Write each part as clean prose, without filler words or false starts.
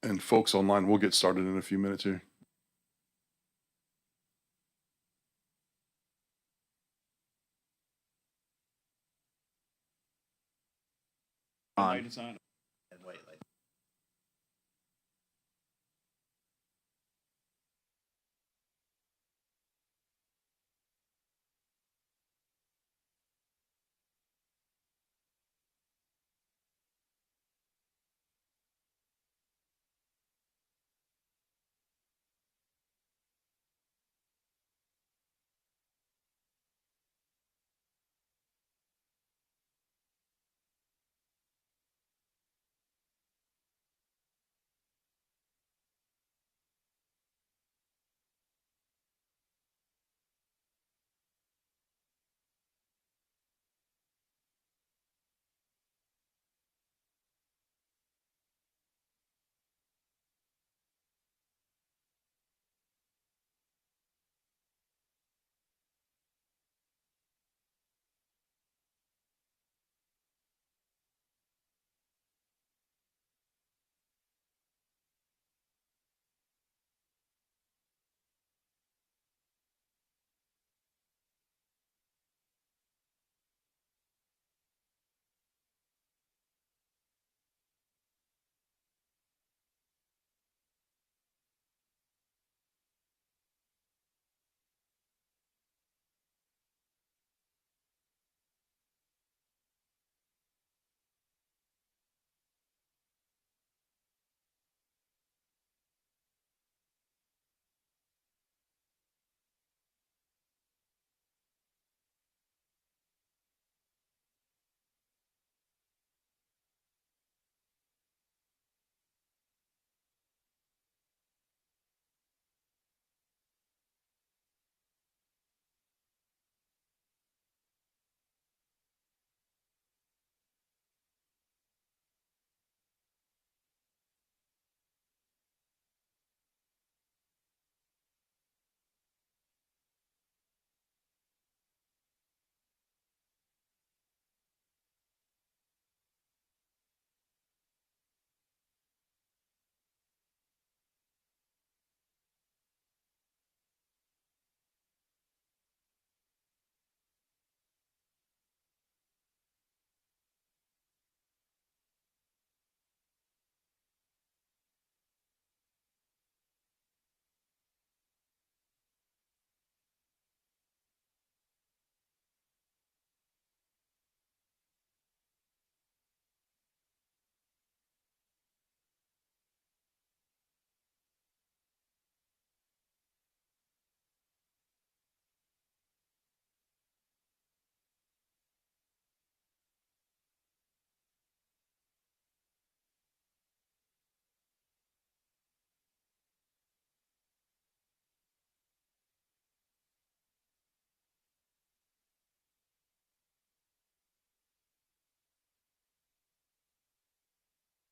And folks online, we'll get started in a few minutes here. Invite us on. And wait, like.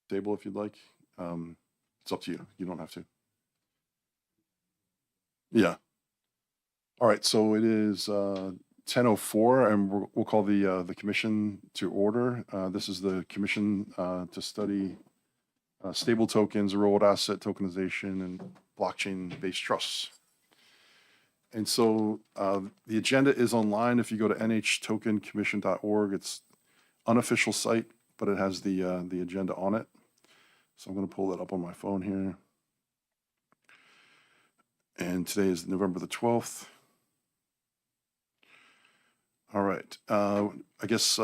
Table if you'd like. It's up to you. You don't have to. Yeah. All right. So it is 10:04, and we'll call the commission to order. This is the commission to study stable tokens, real-world asset tokenization, and blockchain-based trusts. And so the agenda is online. If you go to nhtokencommission.org, it's unofficial site, but it has the agenda on it. So I'm going to pull that up on my phone here. And today is November the 12th. All right. I guess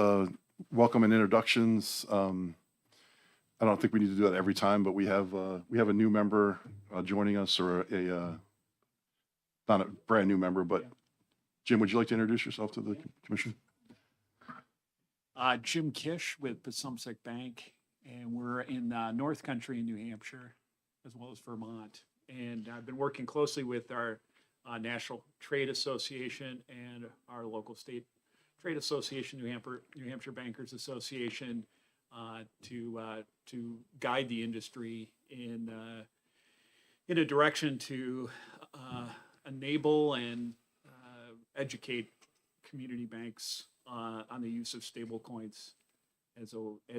welcome and introductions. I don't think we need to do that every time, but we have a new member joining us, or not a brand new member, but Jim, would you like to introduce yourself to the commission? Jim Kish with Passumpsic Bank, and we're in North Country in New Hampshire, as well as Vermont. And I've been working closely with our National Trade Association and our local state trade association, New Hampshire Bankers Association, to guide the industry in a direction to enable and educate community banks on the use of stable coins as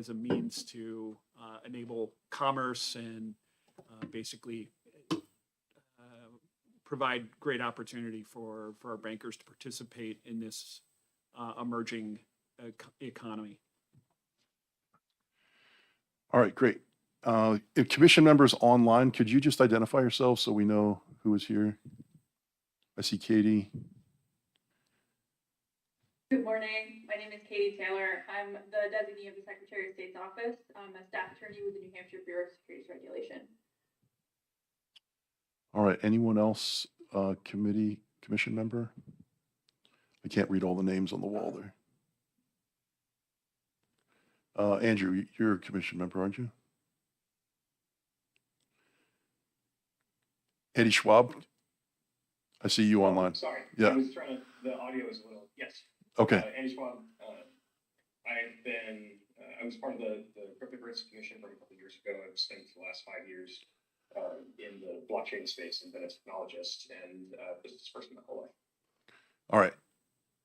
a means to enable commerce and basically provide great opportunity for our bankers to participate in this emerging economy. All right, great. If commission members online, could you just identify yourself so we know who is here? I see Katie. Good morning. My name is Katie Taylor. I'm the designee of the Secretary of State's office. I'm a staff attorney with the New Hampshire Bureau of Securities Regulation. All right, anyone else, commission member? I can't read all the names on the wall there. Andrew, you're a commission member, aren't you? Eddie Schwab? I see you online. Sorry. Yeah. I was trying to, the audio is a little, yes. Okay, Andy Schwab, I was part of the cryptocurrency commission from a couple of years ago. I've spent the last 5 years in the blockchain space and been a technologist and business person my whole life. all right.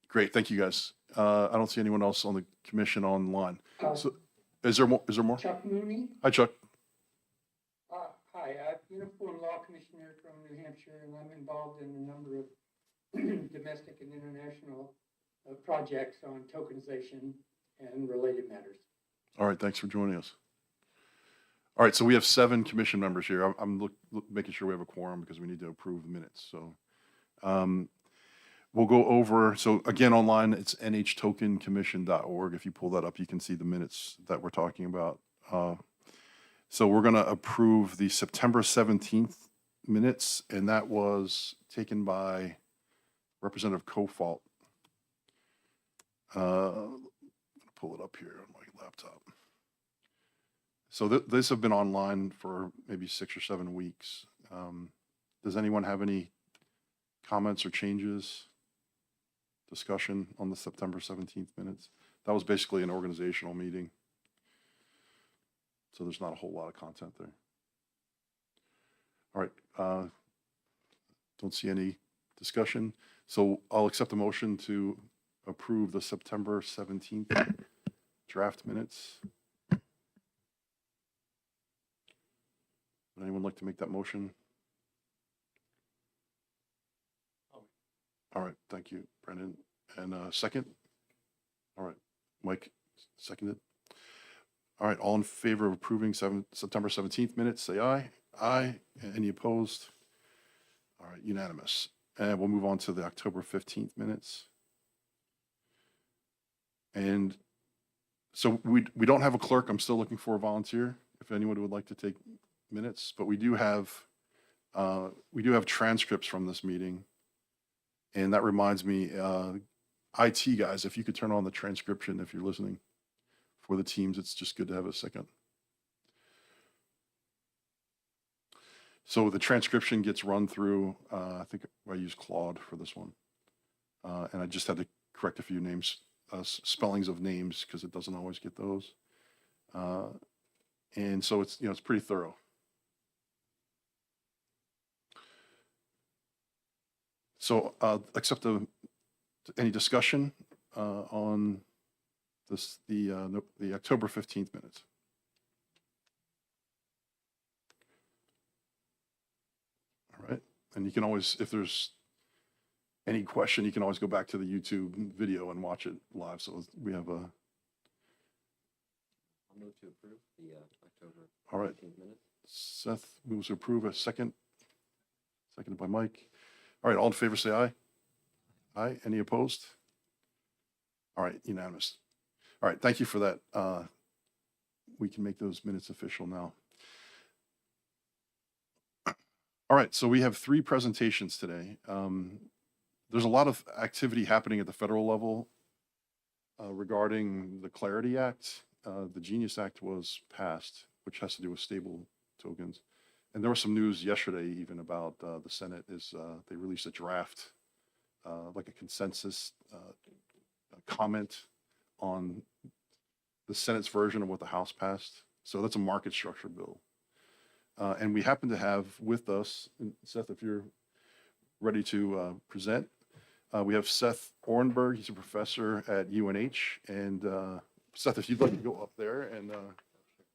Great, thank you, guys. I don't see anyone else on the commission online. So, is there more? Chuck Mooney. Hi, Chuck. Hi, I'm Uniform Law Commissioner from New Hampshire, and I'm involved in a number of domestic and international projects on tokenization and related matters. All right, thanks for joining us. All right, so we have 7 commission members here. I'm making sure we have a quorum because we need to approve the minutes. So we'll go over, so again, online, it's nhtokencommission.org. If you pull that up, you can see the minutes that we're talking about. So we're going to approve the September 17th minutes, and that was taken by Representative Kofalt. Pull it up here on my laptop. So these have been online for maybe 6 or 7 weeks. Does anyone have any comments or changes, discussion on the September 17th minutes? That was basically an organizational meeting. So there's not a whole lot of content there. All right. Don't see any discussion. So I'll accept a motion to approve the September 17th draft minutes. Would anyone like to make that motion? All right, thank you, Brendan. And second? All right, Mike, seconded. All right, all in favor of approving September 17th minutes, say aye. Aye. Any opposed? All right, unanimous. And we'll move on to the October 15th minutes. And so we don't have a clerk. I'm still looking for a volunteer if anyone would like to take minutes, but we do have transcripts from this meeting. And that reminds me, IT guys, if you could turn on the transcription if you're listening for the teams, it's just good to have a second. So the transcription gets run through, I think I use Claude for this one. And I just had to correct a few names, spellings of names, because it doesn't always get those. And so it's, it's pretty thorough. So accept any discussion on this, the October 15th minutes. All right. And you can always, if there's any question, you can always go back to the YouTube video and watch it live. So we have a. I'll move to approve the October All right. 15th minutes. Seth moves to approve. A second. Seconded by Mike. All right. All in favor, say aye. Aye. Any opposed? All right. Unanimous. All right. Thank you for that. We can make those minutes official now. All right. So we have 3 presentations today. There's a lot of activity happening at the federal level regarding the Clarity Act. The Genius Act was passed, which has to do with stable tokens. And there was some news yesterday even about the Senate they released a draft, like a consensus comment on the Senate's version of what the House passed. So that's a market structure bill. And we happen to have with us, and Seth, if you're ready to present, we have Seth Orenberg. He's a professor at UNH. And Seth, if you'd like to go up there, and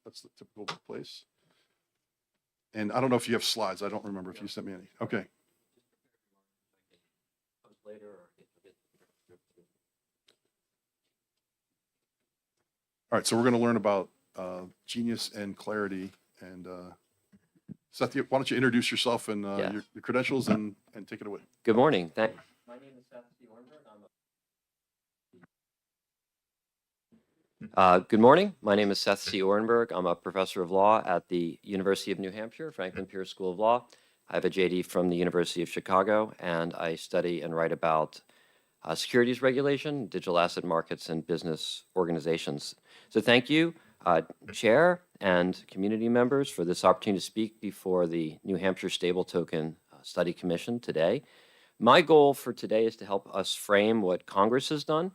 that's the typical place. And I don't know if you have slides. I don't remember if you sent me any. Okay. All right, so we're going to learn about Genius and Clarity. And Seth, why don't you introduce yourself and Yeah. your credentials and take it away. Good morning. My name is Seth C. Ornberg. Good morning. My name is Seth C. Ornberg. I'm a professor of law at the University of New Hampshire, Franklin Pierce School of Law. I have a JD from the University of Chicago, and I study and write about securities regulation, digital asset markets, and business organizations. So thank you, Chair and community members, for this opportunity to speak before the New Hampshire Stable Token Study Commission today. My goal for today is to help us frame what Congress has done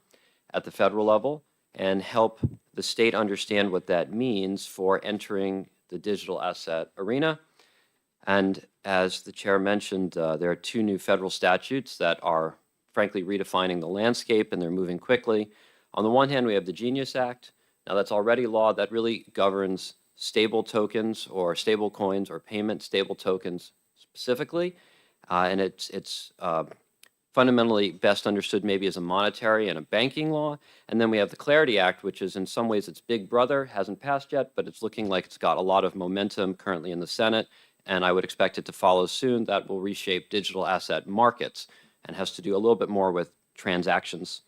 at the federal level and help the state understand what that means for entering the digital asset arena. And as the chair mentioned, there are two new federal statutes that are frankly redefining the landscape, and they're moving quickly. On the one hand, we have the Genius Act. Now that's already law that really governs stable tokens or stable coins or payment stable tokens specifically. And it's fundamentally best understood maybe as a monetary and a banking law. And then we have the Clarity Act, which is in some ways its big brother, hasn't passed yet, but it's looking like it's got a lot of momentum currently in the Senate. And I would expect it to follow soon. That will reshape digital asset markets and has to do a little bit more with transactions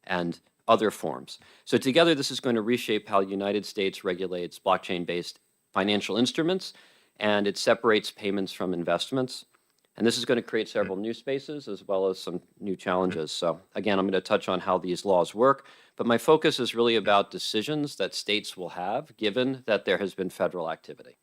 and other forms. So together, this is going to reshape how the United States regulates blockchain-based financial instruments, and it separates payments from investments. And this is going to create several new spaces as well as some new challenges. So again, I'm going to touch on how these laws work, but my focus is really about decisions that states will have given that there has been federal activity.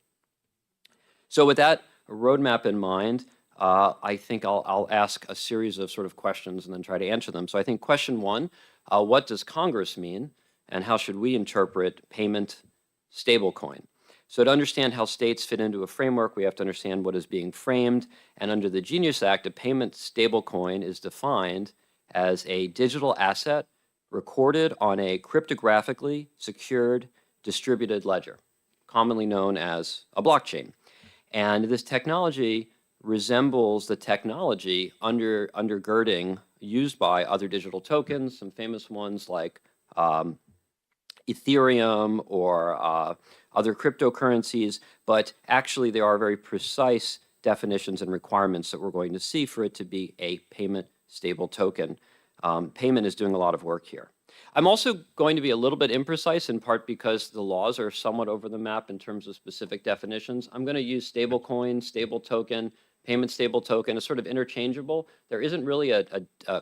So with that roadmap in mind, I think I'll ask a series of sort of questions and then try to answer them. So I think question one, what does Congress mean and how should we interpret payment stablecoin? So to understand how states fit into a framework, we have to understand what is being framed. And under the Genius Act, a payment stablecoin is defined as a digital asset recorded on a cryptographically secured distributed ledger, commonly known as a blockchain. And this technology resembles the technology undergirding used by other digital tokens, some famous ones like Ethereum or other cryptocurrencies, but actually there are very precise definitions and requirements that we're going to see for it to be a payment stable token. Payment is doing a lot of work here. I'm also going to be a little bit imprecise, in part because the laws are somewhat over the map in terms of specific definitions. I'm going to use stable coin, stable token, payment stable token as sort of interchangeable. There isn't really a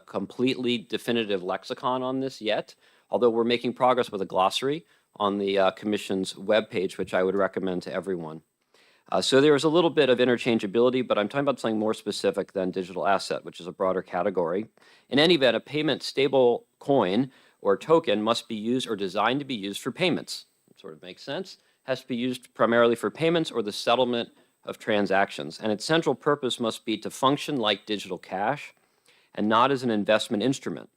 completely definitive lexicon on this yet, although we're making progress with a glossary on the Commission's webpage, which I would recommend to everyone. So there is a little bit of interchangeability, but I'm talking about something more specific than digital asset, which is a broader category. In any event, a payment stable coin or token must be used or designed to be used for payments. It sort of makes sense. Has to be used primarily for payments or the settlement of transactions. And its central purpose must be to function like digital cash and not as an investment instrument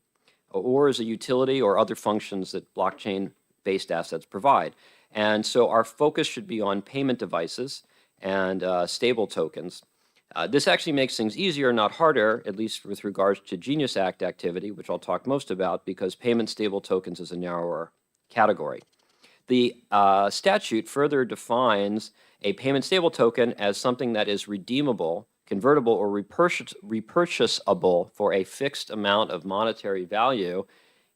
or as a utility or other functions that blockchain-based assets provide. And so our focus should be on payment devices and stable tokens. This actually makes things easier, not harder, at least with regards to Genius Act activity, which I'll talk most about, because payment stable tokens is a narrower category. The statute further defines a payment stable token as something that is redeemable, convertible, or repurchasable for a fixed amount of monetary value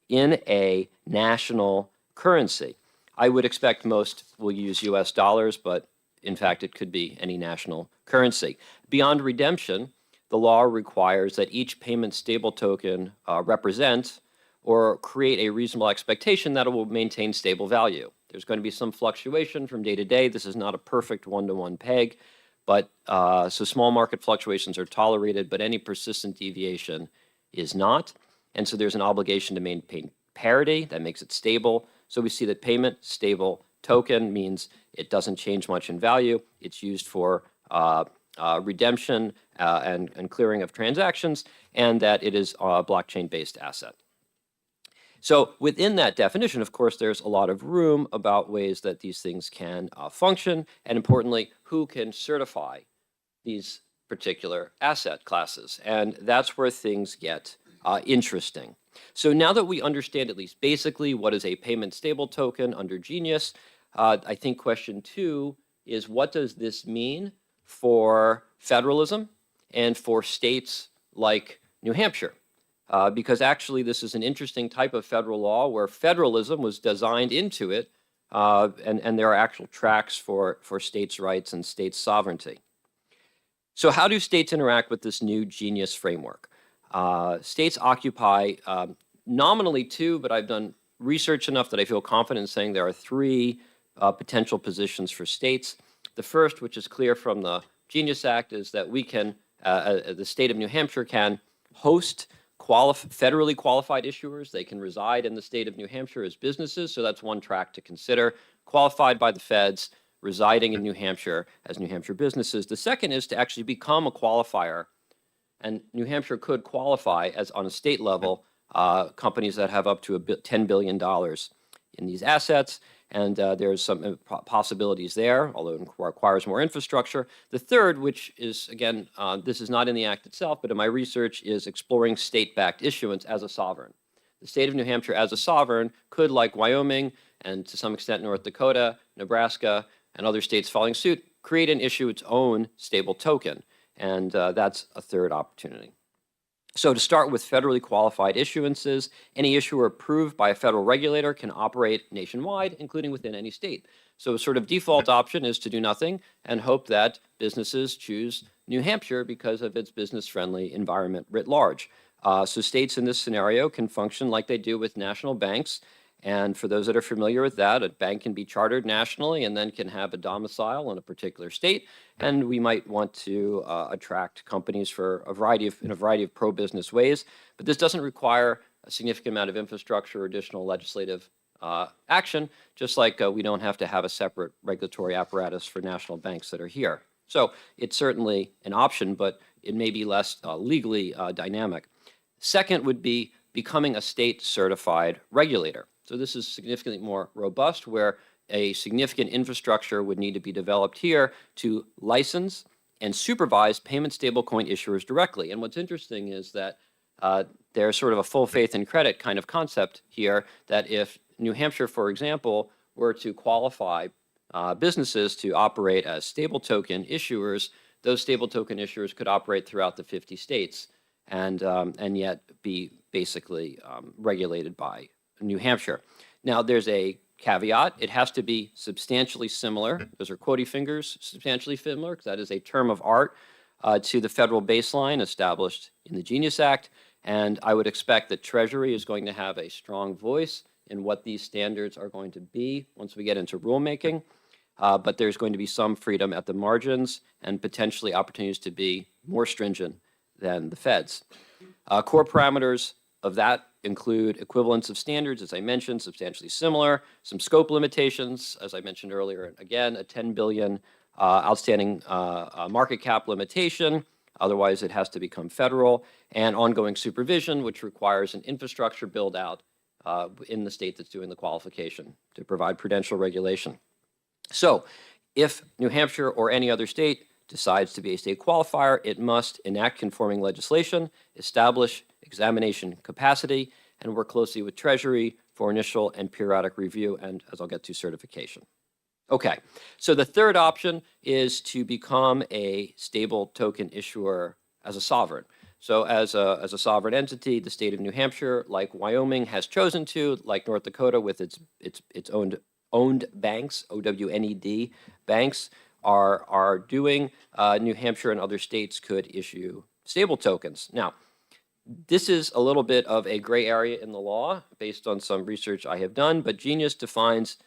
in a national currency. I would expect most will use US dollars, but in fact, it could be any national currency. Beyond redemption, the law requires that each payment stable token represent or create a reasonable expectation that it will maintain stable value. There's going to be some fluctuation from day to day. This is not a perfect one-to-one peg, but so small market fluctuations are tolerated, but any persistent deviation is not. And so there's an obligation to maintain parity that makes it stable. So we see that payment stable token means it doesn't change much in value. It's used for redemption and clearing of transactions, and that it is a blockchain-based asset. So within that definition, of course, there's a lot of room about ways that these things can function, and importantly, who can certify these particular asset classes. And that's where things get interesting. So now that we understand at least basically what is a payment stable token under Genius, I think question 2 is, what does this mean for federalism and for states like New Hampshire? Because actually this is an interesting type of federal law where federalism was designed into it, and there are actual tracks for states' rights and states' sovereignty. So how do states interact with this new Genius framework? States occupy nominally 2, but I've done research enough that I feel confident in saying there are 3 potential positions for states. The first, which is clear from the Genius Act, is that we can, the state of New Hampshire can host federally qualified issuers. They can reside in the state of New Hampshire as businesses, so that's one track to consider. Qualified by the feds, residing in New Hampshire as New Hampshire businesses. The second is to actually become a qualifier, and New Hampshire could qualify as, on a state level, companies that have up to $10 billion in these assets, and there's some possibilities there, although it requires more infrastructure. The third, which is, again, this is not in the act itself, but in my research, is exploring state-backed issuance as a sovereign. The state of New Hampshire as a sovereign could, like Wyoming and to some extent North Dakota, Nebraska, and other states following suit, create and issue its own stable token. And that's a third opportunity. So to start with federally qualified issuances, any issuer approved by a federal regulator can operate nationwide, including within any state. So a sort of default option is to do nothing and hope that businesses choose New Hampshire because of its business-friendly environment writ large. So states in this scenario can function like they do with national banks. And for those that are familiar with that, a bank can be chartered nationally and then can have a domicile in a particular state. And we might want to attract companies in a variety of pro-business ways. But this doesn't require a significant amount of infrastructure or additional legislative action, just like we don't have to have a separate regulatory apparatus for national banks that are here. So it's certainly an option, but it may be less legally dynamic. Second would be becoming a state certified regulator. So this is significantly more robust, where a significant infrastructure would need to be developed here to license and supervise payment stablecoin issuers directly. And what's interesting is that there's sort of a full faith and credit kind of concept here, that if New Hampshire, for example, were to qualify businesses to operate as stable token issuers, those stable token issuers could operate throughout the 50 states and yet be basically regulated by New Hampshire. Now, there's a caveat. It has to be substantially similar. Those are quotey fingers, substantially similar, because that is a term of art to the federal baseline established in the Genius Act. And I would expect that Treasury is going to have a strong voice in what these standards are going to be once we get into rulemaking. But there's going to be some freedom at the margins and potentially opportunities to be more stringent than the feds. Core parameters of that include equivalence of standards, as I mentioned, substantially similar, some scope limitations, as I mentioned earlier, and again, a 10 billion outstanding market cap limitation, otherwise it has to become federal, and ongoing supervision, which requires an infrastructure build out in the state that's doing the qualification to provide prudential regulation. So if New Hampshire or any other state decides to be a state qualifier, it must enact conforming legislation, establish examination capacity, and work closely with Treasury for initial and periodic review, and, as I'll get to, certification. Okay, so the third option is to become a stable token issuer as a sovereign. So as a sovereign entity, the state of New Hampshire, like Wyoming, has chosen to, like North Dakota with its owned banks, OWNED banks, are doing. New Hampshire and other states could issue stable tokens. Now, this is a little bit of a gray area in the law based on some research I have done, but Genius defines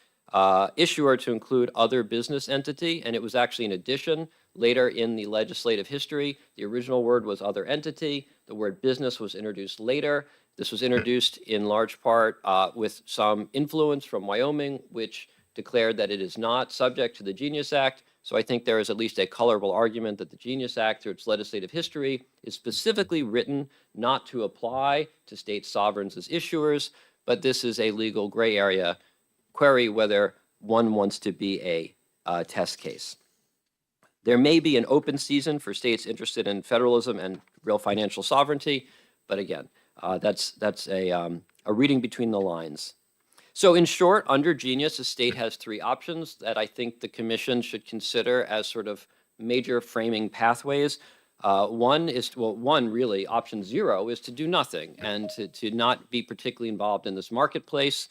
issuer to include other business entity, and it was actually an addition later in the legislative history. The original word was other entity. The word business was introduced later. This was introduced in large part with some influence from Wyoming, which declared that it is not subject to the Genius Act. So I think there is at least a colorable argument that the Genius Act, through its legislative history, is specifically written not to apply to state sovereigns as issuers, but this is a legal gray area query whether one wants to be a test case. There may be an open season for states interested in federalism and real financial sovereignty, but again, that's a reading between the lines. So in short, under Genius, a state has three options that I think the commission should consider as sort of major framing pathways. One is, well, one really, option 0 is to do nothing and to not be particularly involved in this marketplace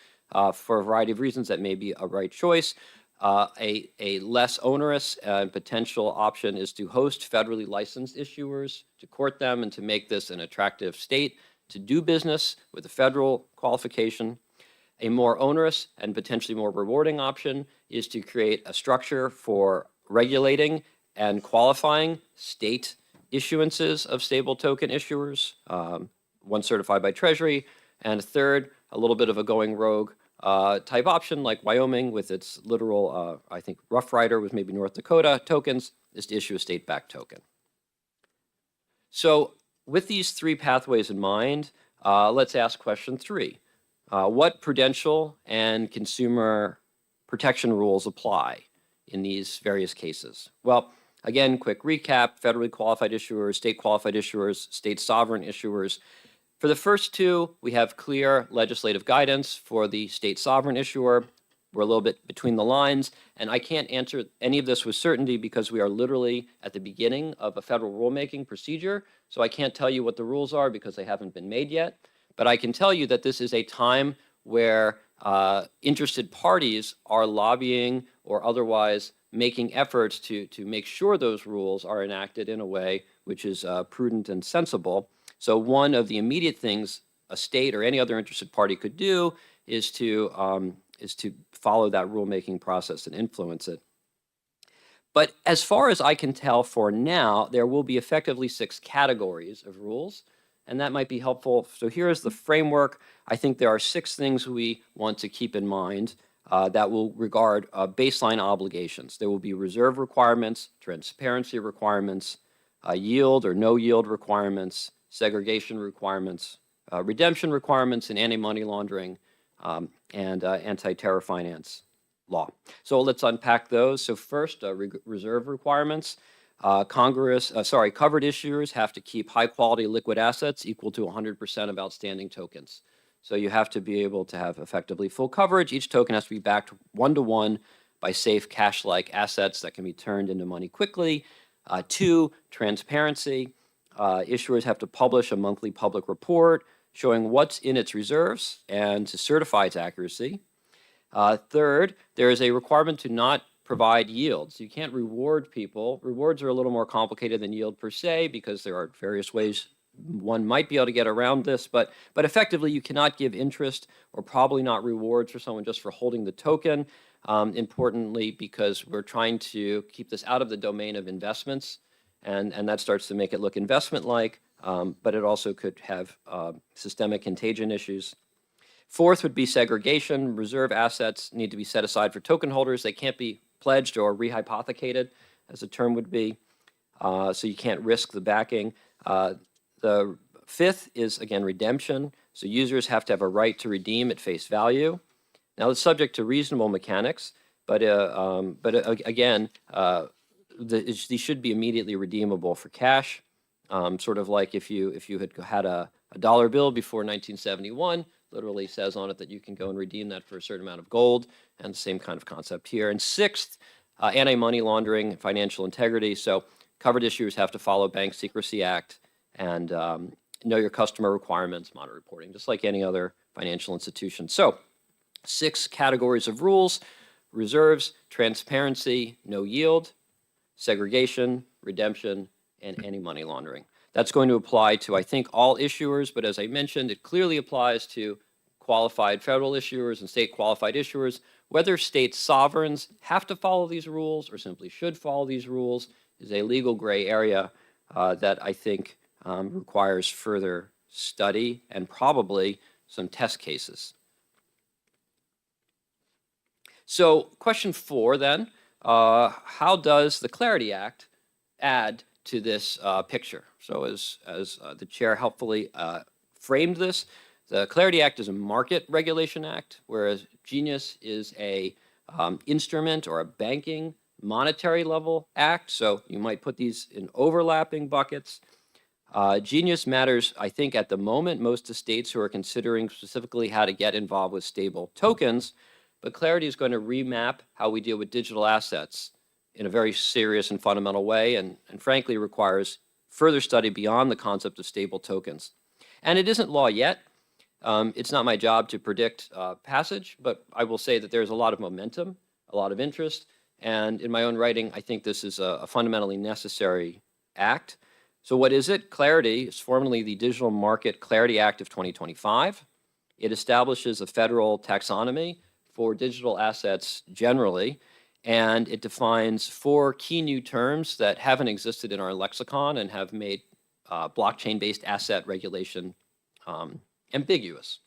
for a variety of reasons. That may be a right choice. A less onerous potential option is to host federally licensed issuers, to court them, and to make this an attractive state to do business with a federal qualification. A more onerous and potentially more rewarding option is to create a structure for regulating and qualifying state issuances of stable token issuers, one certified by Treasury, and a third, a little bit of a going rogue type option like Wyoming with its literal, I think, Rough Rider with maybe North Dakota tokens, is to issue a state-backed token. So with these three pathways in mind, let's ask question 3. What prudential and consumer protection rules apply in these various cases? Well, again, quick recap: federally qualified issuers, state qualified issuers, state sovereign issuers. For the first two, we have clear legislative guidance. For the state sovereign issuer, we're a little bit between the lines, and I can't answer any of this with certainty because we are literally at the beginning of a federal rulemaking procedure, so I can't tell you what the rules are because they haven't been made yet. But I can tell you that this is a time where interested parties are lobbying or otherwise making efforts to make sure those rules are enacted in a way which is prudent and sensible. So one of the immediate things a state or any other interested party could do is to follow that rulemaking process and influence it. But as far as I can tell for now, there will be effectively 6 categories of rules, and that might be helpful. So here's the framework. I think there are 6 things we want to keep in mind that will regard baseline obligations. There will be reserve requirements, transparency requirements, yield or no yield requirements, segregation requirements, redemption requirements, and anti-money laundering and anti-terror finance law. So let's unpack those. So first, reserve requirements. Covered issuers have to keep high-quality liquid assets equal to 100% of outstanding tokens. So you have to be able to have effectively full coverage. Each token has to be backed 1-to-1 by safe cash-like assets that can be turned into money quickly. 2, transparency. Issuers have to publish a monthly public report showing what's in its reserves and to certify its accuracy. Third, there is a requirement to not provide yields. You can't reward people. Rewards are a little more complicated than yield per se because there are various ways one might be able to get around this, but effectively you cannot give interest or probably not rewards for someone just for holding the token. Importantly, because we're trying to keep this out of the domain of investments, and that starts to make it look investment-like, but it also could have systemic contagion issues. Fourth would be segregation. Reserve assets need to be set aside for token holders. They can't be pledged or rehypothecated, as the term would be, so you can't risk the backing. The fifth is, again, redemption. So users have to have a right to redeem at face value. Now, it's subject to reasonable mechanics, but again, these should be immediately redeemable for cash. Sort of like if you had a dollar bill before 1971, literally says on it that you can go and redeem that for a certain amount of gold, and the same kind of concept here. And sixth, anti-money laundering, financial integrity. So covered issuers have to follow Bank Secrecy Act and know your customer requirements, monitor reporting, just like any other financial institution. So 6 categories of rules: reserves, transparency, no yield, segregation, redemption, and anti-money laundering. That's going to apply to, I think, all issuers, but as I mentioned, it clearly applies to qualified federal issuers and state qualified issuers. Whether state sovereigns have to follow these rules or simply should follow these rules is a legal gray area that I think requires further study and probably some test cases. So question 4 then, how does the Clarity Act add to this picture? So as the chair helpfully framed this, The Clarity Act is a market regulation act, whereas Genius is a instrument or a banking monetary level act. So you might put these in overlapping buckets. Genius matters, I think, at the moment, most to states who are considering specifically how to get involved with stable tokens. But Clarity is going to remap how we deal with digital assets in a very serious and fundamental way, and frankly requires further study beyond the concept of stable tokens. And it isn't law yet. It's not my job to predict passage, but I will say that there's a lot of momentum, a lot of interest, and in my own writing, I think this is a fundamentally necessary act. So what is it? Clarity is formerly the Digital Market Clarity Act of 2025. It establishes a federal taxonomy for digital assets generally, and it defines 4 key new terms that haven't existed in our lexicon and have made blockchain-based asset regulation ambiguous.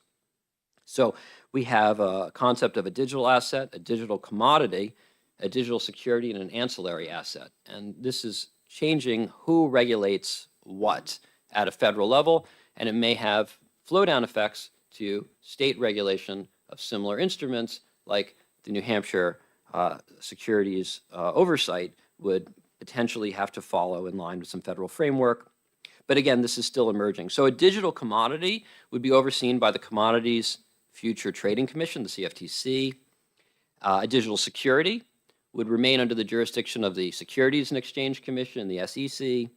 So we have a concept of a digital asset, a digital commodity, a digital security, and an ancillary asset. And this is changing who regulates what at a federal level, and it may have flow-down effects to state regulation of similar instruments, like the New Hampshire securities oversight would potentially have to follow in line with some federal framework. But again, this is still emerging. So a digital commodity would be overseen by the Commodities Future Trading Commission, the CFTC. A digital security would remain under the jurisdiction of the Securities and Exchange Commission, the SEC.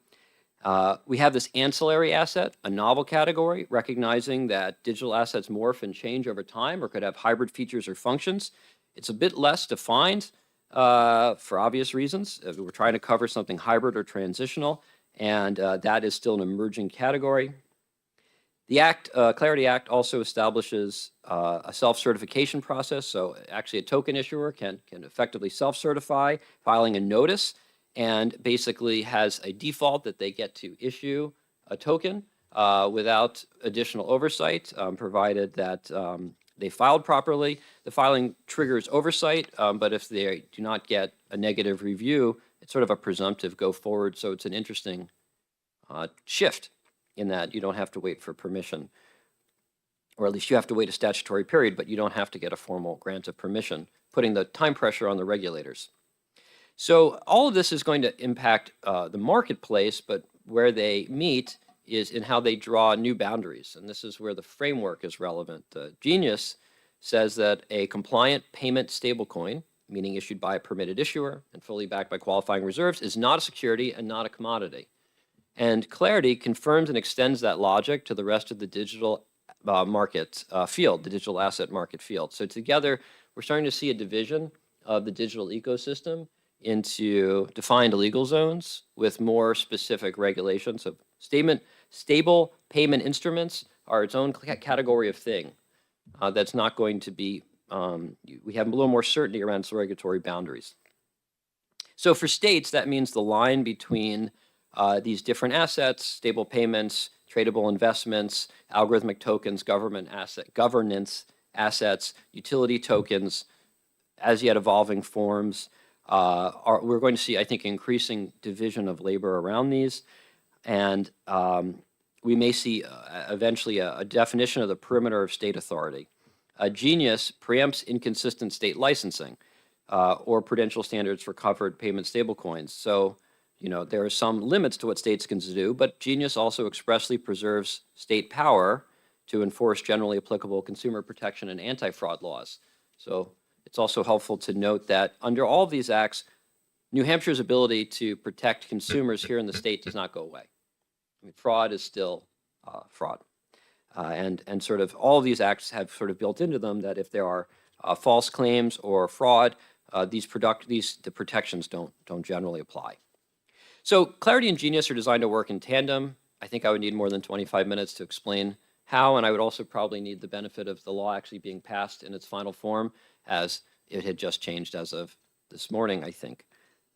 We have this ancillary asset, a novel category, recognizing that digital assets morph and change over time or could have hybrid features or functions. It's a bit less defined for obvious reasons. We're trying to cover something hybrid or transitional, and that is still an emerging category. The Clarity Act also establishes a self-certification process. So actually a token issuer can effectively self-certify, filing a notice, and basically has a default that they get to issue a token without additional oversight, provided that they filed properly. The filing triggers oversight, but if they do not get a negative review, it's sort of a presumptive go forward. So it's an interesting shift in that you don't have to wait for permission, or at least you have to wait a statutory period, but you don't have to get a formal grant of permission, putting the time pressure on the regulators. So all of this is going to impact the marketplace, but where they meet is in how they draw new boundaries. And this is where the framework is relevant. Genius says that a compliant payment stablecoin, meaning issued by a permitted issuer and fully backed by qualifying reserves, is not a security and not a commodity. And Clarity confirms and extends that logic to the rest of the digital market field, the digital asset market field. So together, we're starting to see a division of the digital ecosystem into defined legal zones with more specific regulations of stable payment instruments are its own category of thing that's not going to be, we have a little more certainty around some regulatory boundaries. So for states, that means the line between these different assets, stable payments, tradable investments, algorithmic tokens, governance assets, utility tokens, as yet evolving forms, we're going to see, I think, increasing division of labor around these. And we may see eventually a definition of the perimeter of state authority. Genius preempts inconsistent state licensing or prudential standards for covered payment stablecoins. So, you know, there are some limits to what states can do, but Genius also expressly preserves state power to enforce generally applicable consumer protection and anti-fraud laws. So it's also helpful to note that under all of these acts, New Hampshire's ability to protect consumers here in the state does not go away. I mean, fraud is still fraud. And sort of all of these acts have sort of built into them that if there are false claims or fraud, the protections don't generally apply. So Clarity and Genius are designed to work in tandem. I think I would need more than 25 minutes to explain how, and I would also probably need the benefit of the law actually being passed in its final form, as it had just changed as of this morning, I think.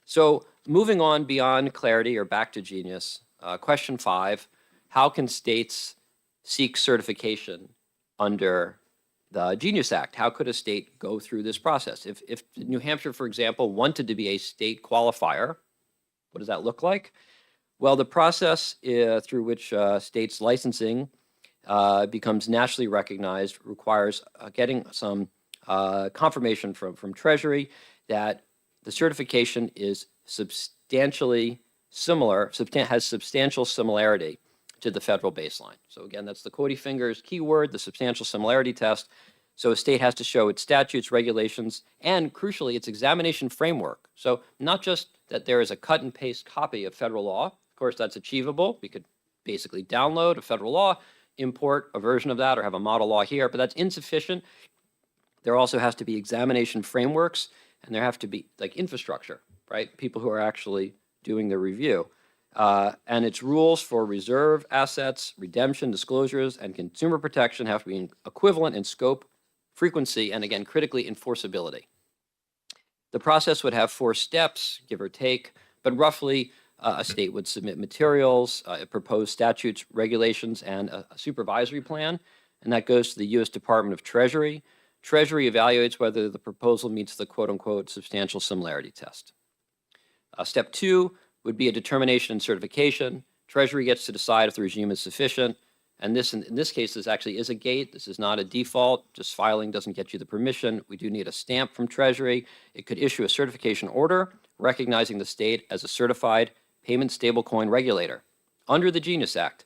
So moving on beyond Clarity or back to Genius, question 5, how can states seek certification under the Genius Act? How could a state go through this process? If New Hampshire, for example, wanted to be a state qualifier, what does that look like? Well, the process through which states licensing becomes nationally recognized requires getting some confirmation from Treasury that the certification is substantially similar, has substantial similarity to the federal baseline. So again, that's the Cody Fingers keyword, the substantial similarity test. So a state has to show its statutes, regulations, and crucially, its examination framework. So not just that there is a cut and paste copy of federal law. Of course, that's achievable. We could basically download a federal law, import a version of that, or have a model law here, but that's insufficient. There also has to be examination frameworks, and there have to be like infrastructure, right? People who are actually doing the review. And its rules for reserve assets, redemption, disclosures, and consumer protection have to be equivalent in scope, frequency, and again, critically, enforceability. The process would have 4 steps, give or take, but roughly a state would submit materials, proposed statutes, regulations, and a supervisory plan, and that goes to the U.S. Department of Treasury. Treasury evaluates whether the proposal meets the quote-unquote substantial similarity test. Step 2 would be a determination and certification. Treasury gets to decide if the regime is sufficient. And this, in this case, this actually is a gate. This is not a default. Just filing doesn't get you the permission. We do need a stamp from Treasury. It could issue a certification order recognizing the state as a certified payment stablecoin regulator under the Genius Act.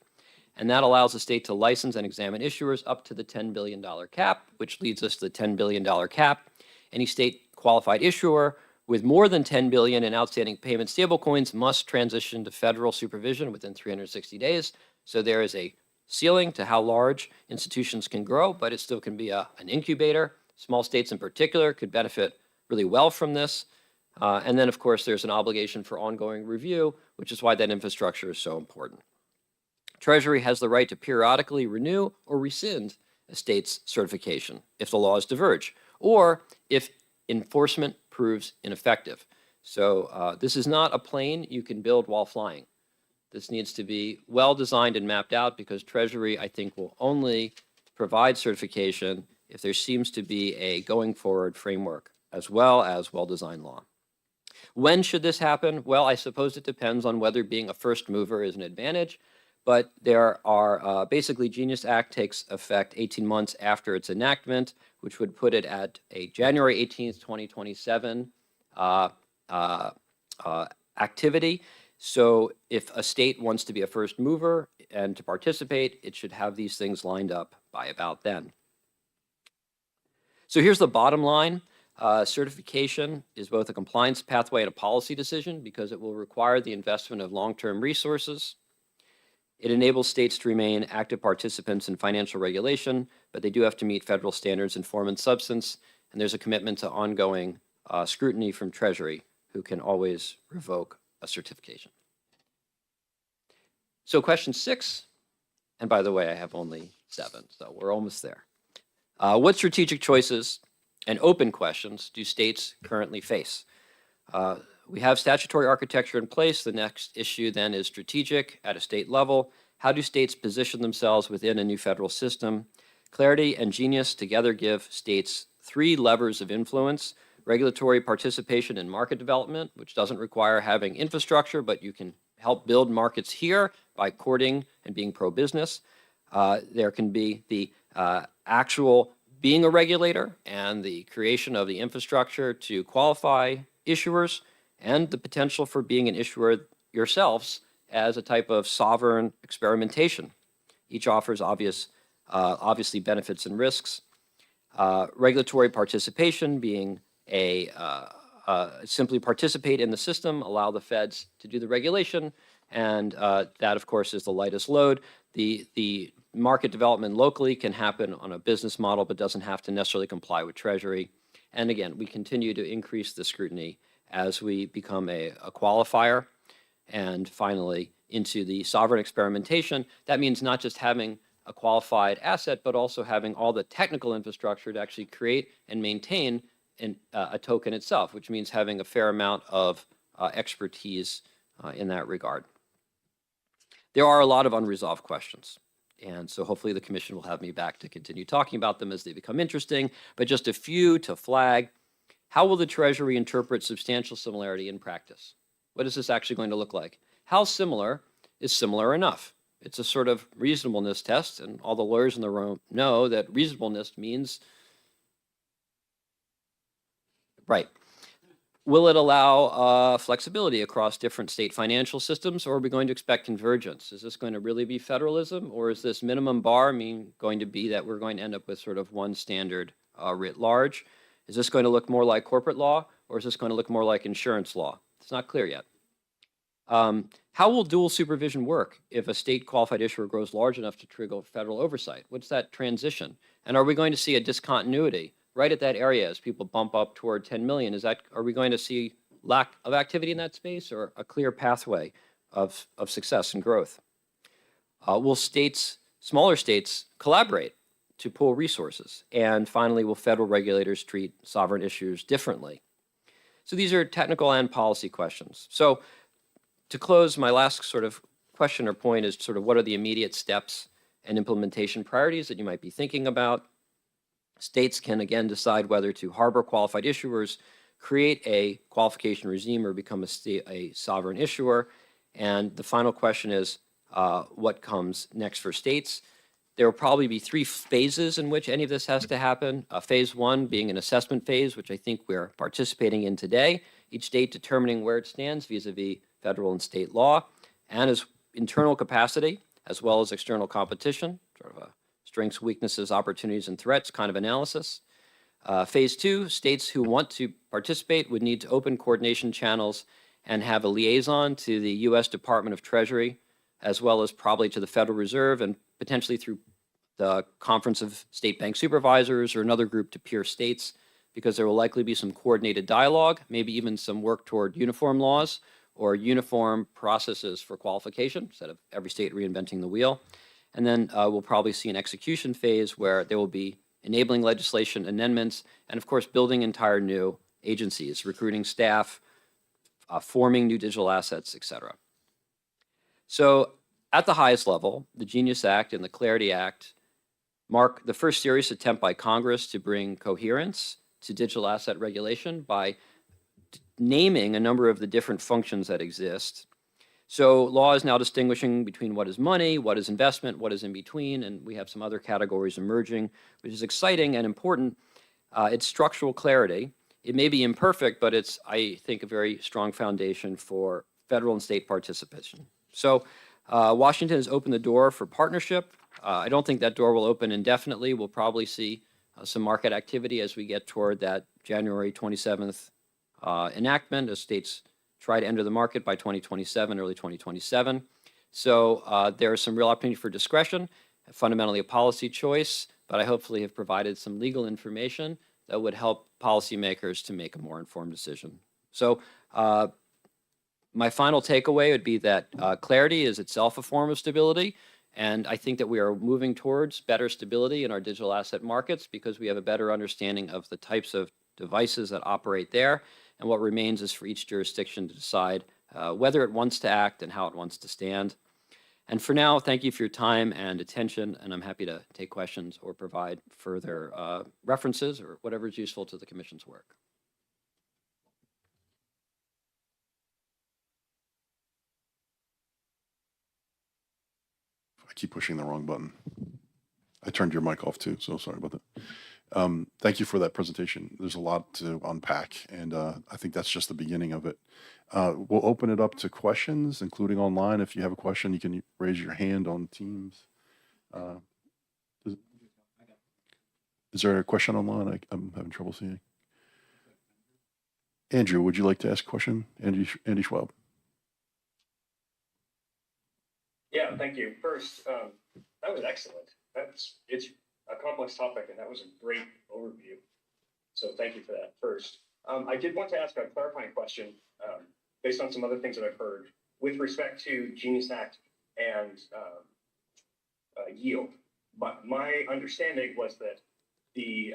And that allows the state to license and examine issuers up to the $10 billion cap, which leads us to the $10 billion cap. Any state qualified issuer with more than $10 billion in outstanding payment stablecoins must transition to federal supervision within 360 days. So there is a ceiling to how large institutions can grow, but it still can be an incubator. Small states in particular could benefit really well from this. And then, of course, there's an obligation for ongoing review, which is why that infrastructure is so important. Treasury has the right to periodically renew or rescind a state's certification if the laws diverge, or if enforcement proves ineffective. So this is not a plane you can build while flying. This needs to be well designed and mapped out because Treasury, I think, will only provide certification if there seems to be a going forward framework as well as well-designed law. When should this happen? Well, I suppose it depends on whether being a first mover is an advantage, but there are basically Genius Act takes effect 18 months after its enactment, which would put it at a January 18th, 2027 activity. So if a state wants to be a first mover and to participate, it should have these things lined up by about then. So here's the bottom line. Certification is both a compliance pathway and a policy decision because it will require the investment of long-term resources. It enables states to remain active participants in financial regulation, but they do have to meet federal standards in form and substance, and there's a commitment to ongoing scrutiny from Treasury, who can always revoke a certification. So question 6, and by the way, I have only 7, so we're almost there. What strategic choices and open questions do states currently face? We have statutory architecture in place. The next issue then is strategic at a state level. How do states position themselves within a new federal system? Clarity and Genius together give states 3 levers of influence: regulatory participation in market development, which doesn't require having infrastructure, but you can help build markets here by courting and being pro-business. There can be the actual being a regulator and the creation of the infrastructure to qualify issuers, and the potential for being an issuer yourselves as a type of sovereign experimentation. Each offers obviously benefits and risks. Regulatory participation being simply participate in the system, allow the feds to do the regulation, and that, of course, is the lightest load. The market development locally can happen on a business model, but doesn't have to necessarily comply with Treasury. And again, we continue to increase the scrutiny as we become a qualifier. And finally, into the sovereign experimentation, that means not just having a qualified asset, but also having all the technical infrastructure to actually create and maintain a token itself, which means having a fair amount of expertise in that regard. There are a lot of unresolved questions. And so hopefully the commission will have me back to continue talking about them as they become interesting, but just a few to flag. How will the Treasury interpret substantial similarity in practice? What is this actually going to look like? How similar is similar enough? It's a sort of reasonableness test, and all the lawyers in the room know that reasonableness means, right. Will it allow flexibility across different state financial systems, or are we going to expect convergence? Is this going to really be federalism, or is this minimum bar going to be that we're going to end up with sort of one standard writ large? Is this going to look more like corporate law, or is this going to look more like insurance law? It's not clear yet. How will dual supervision work if a state qualified issuer grows large enough to trigger federal oversight? What's that transition? And are we going to see a discontinuity right at that area as people bump up toward 10 million? Are we going to see lack of activity in that space, or a clear pathway of success and growth? Will smaller states collaborate to pool resources? And finally, will federal regulators treat sovereign issues differently? So these are technical and policy questions. So to close, my last sort of question or point is sort of what are the immediate steps and implementation priorities that you might be thinking about? States can again decide whether to harbor qualified issuers, create a qualification regime, or become a sovereign issuer. And the final question is what comes next for states? There will probably be 3 phases in which any of this has to happen. Phase 1 being an assessment phase, which I think we're participating in today, each state determining where it stands vis-a-vis federal and state law, and as internal capacity, as well as external competition, sort of a strengths, weaknesses, opportunities, and threats kind of analysis. Phase 2, states who want to participate would need to open coordination channels and have a liaison to the U.S. Department of Treasury, as well as probably to the Federal Reserve, and potentially through the Conference of State Bank Supervisors or another group to peer states, because there will likely be some coordinated dialogue, maybe even some work toward uniform laws or uniform processes for qualification instead of every state reinventing the wheel. And then we'll probably see an execution phase where there will be enabling legislation amendments and, of course, building entire new agencies, recruiting staff, forming new digital assets, et cetera. So at the highest level, the Genius Act and the Clarity Act mark the first serious attempt by Congress to bring coherence to digital asset regulation by naming a number of the different functions that exist. So law is now distinguishing between what is money, what is investment, what is in between, and we have some other categories emerging, which is exciting and important. It's structural clarity. It may be imperfect, but it's, I think, a very strong foundation for federal and state participation. So Washington has opened the door for partnership. I don't think that door will open indefinitely. We'll probably see some market activity as we get toward that January 27th enactment as states try to enter the market by 2027, early 2027. So there is some real opportunity for discretion, fundamentally a policy choice, but I hopefully have provided some legal information that would help policymakers to make a more informed decision. So my final takeaway would be that clarity is itself a form of stability. And I think that we are moving towards better stability in our digital asset markets because we have a better understanding of the types of devices that operate there. And what remains is for each jurisdiction to decide whether it wants to act and how it wants to stand. And for now, thank you for your time and attention, and I'm happy to take questions or provide further references or whatever is useful to the Commission's work. I keep pushing the wrong button. I turned your mic off too, so sorry about that. Thank you for that presentation. There's a lot to unpack, and I think that's just the beginning of it. We'll open it up to questions, including online. If you have a question, you can raise your hand on Teams. Is there a question online? I'm having trouble seeing. Andrew, would you like to ask a question? Andy Schwab. Yeah, thank you. First, that was excellent. It's a complex topic, and that was a great overview. So thank you for that first. I did want to ask a clarifying question based on some other things that I've heard with respect to Genius Act and yield. But my understanding was that the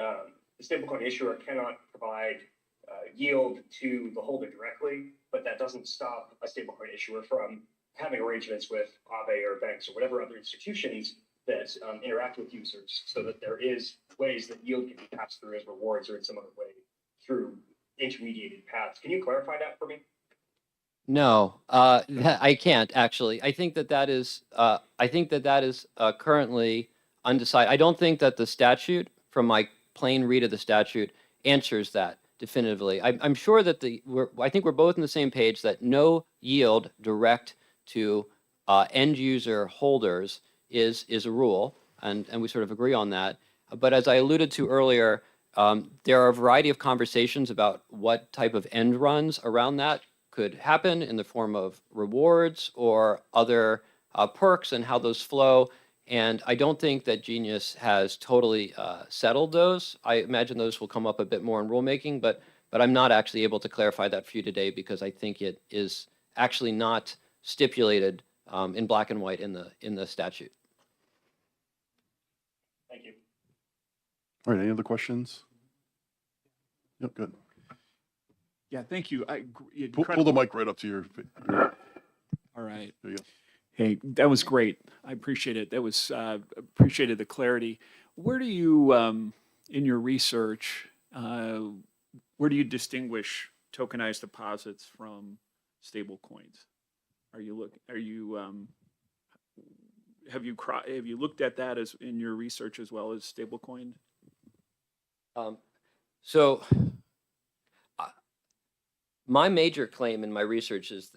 stablecoin issuer cannot provide yield to the holder directly, but that doesn't stop a stablecoin issuer from having arrangements with Aave or banks or whatever other institutions that interact with users, so that there is ways that yield can be passed through as rewards or in some other way through intermediated paths. Can you clarify that for me? No, I can't actually. I think that is currently undecided. I don't think that the statute, from my plain read of the statute, answers that definitively. I'm sure that I think we're both on the same page that no yield direct to end user holders is a rule, and we sort of agree on that. But as I alluded to earlier, there are a variety of conversations about what type of end runs around that could happen in the form of rewards or other perks and how those flow. And I don't think that Genius has totally settled those. I imagine those will come up a bit more in rulemaking, but I'm not actually able to clarify that for you today because I think it is actually not stipulated in black and white in the statute. Thank you. All right, any other questions? Yep, good. Yeah, thank you. Pull the mic right up to your, All right. there you go. Hey, that was great. I appreciate it. That was appreciated the clarity. Where do you, in your research, where do you distinguish tokenized deposits from stable coins? Have you looked at that as in your research as well as stablecoin? So my major claim in my research is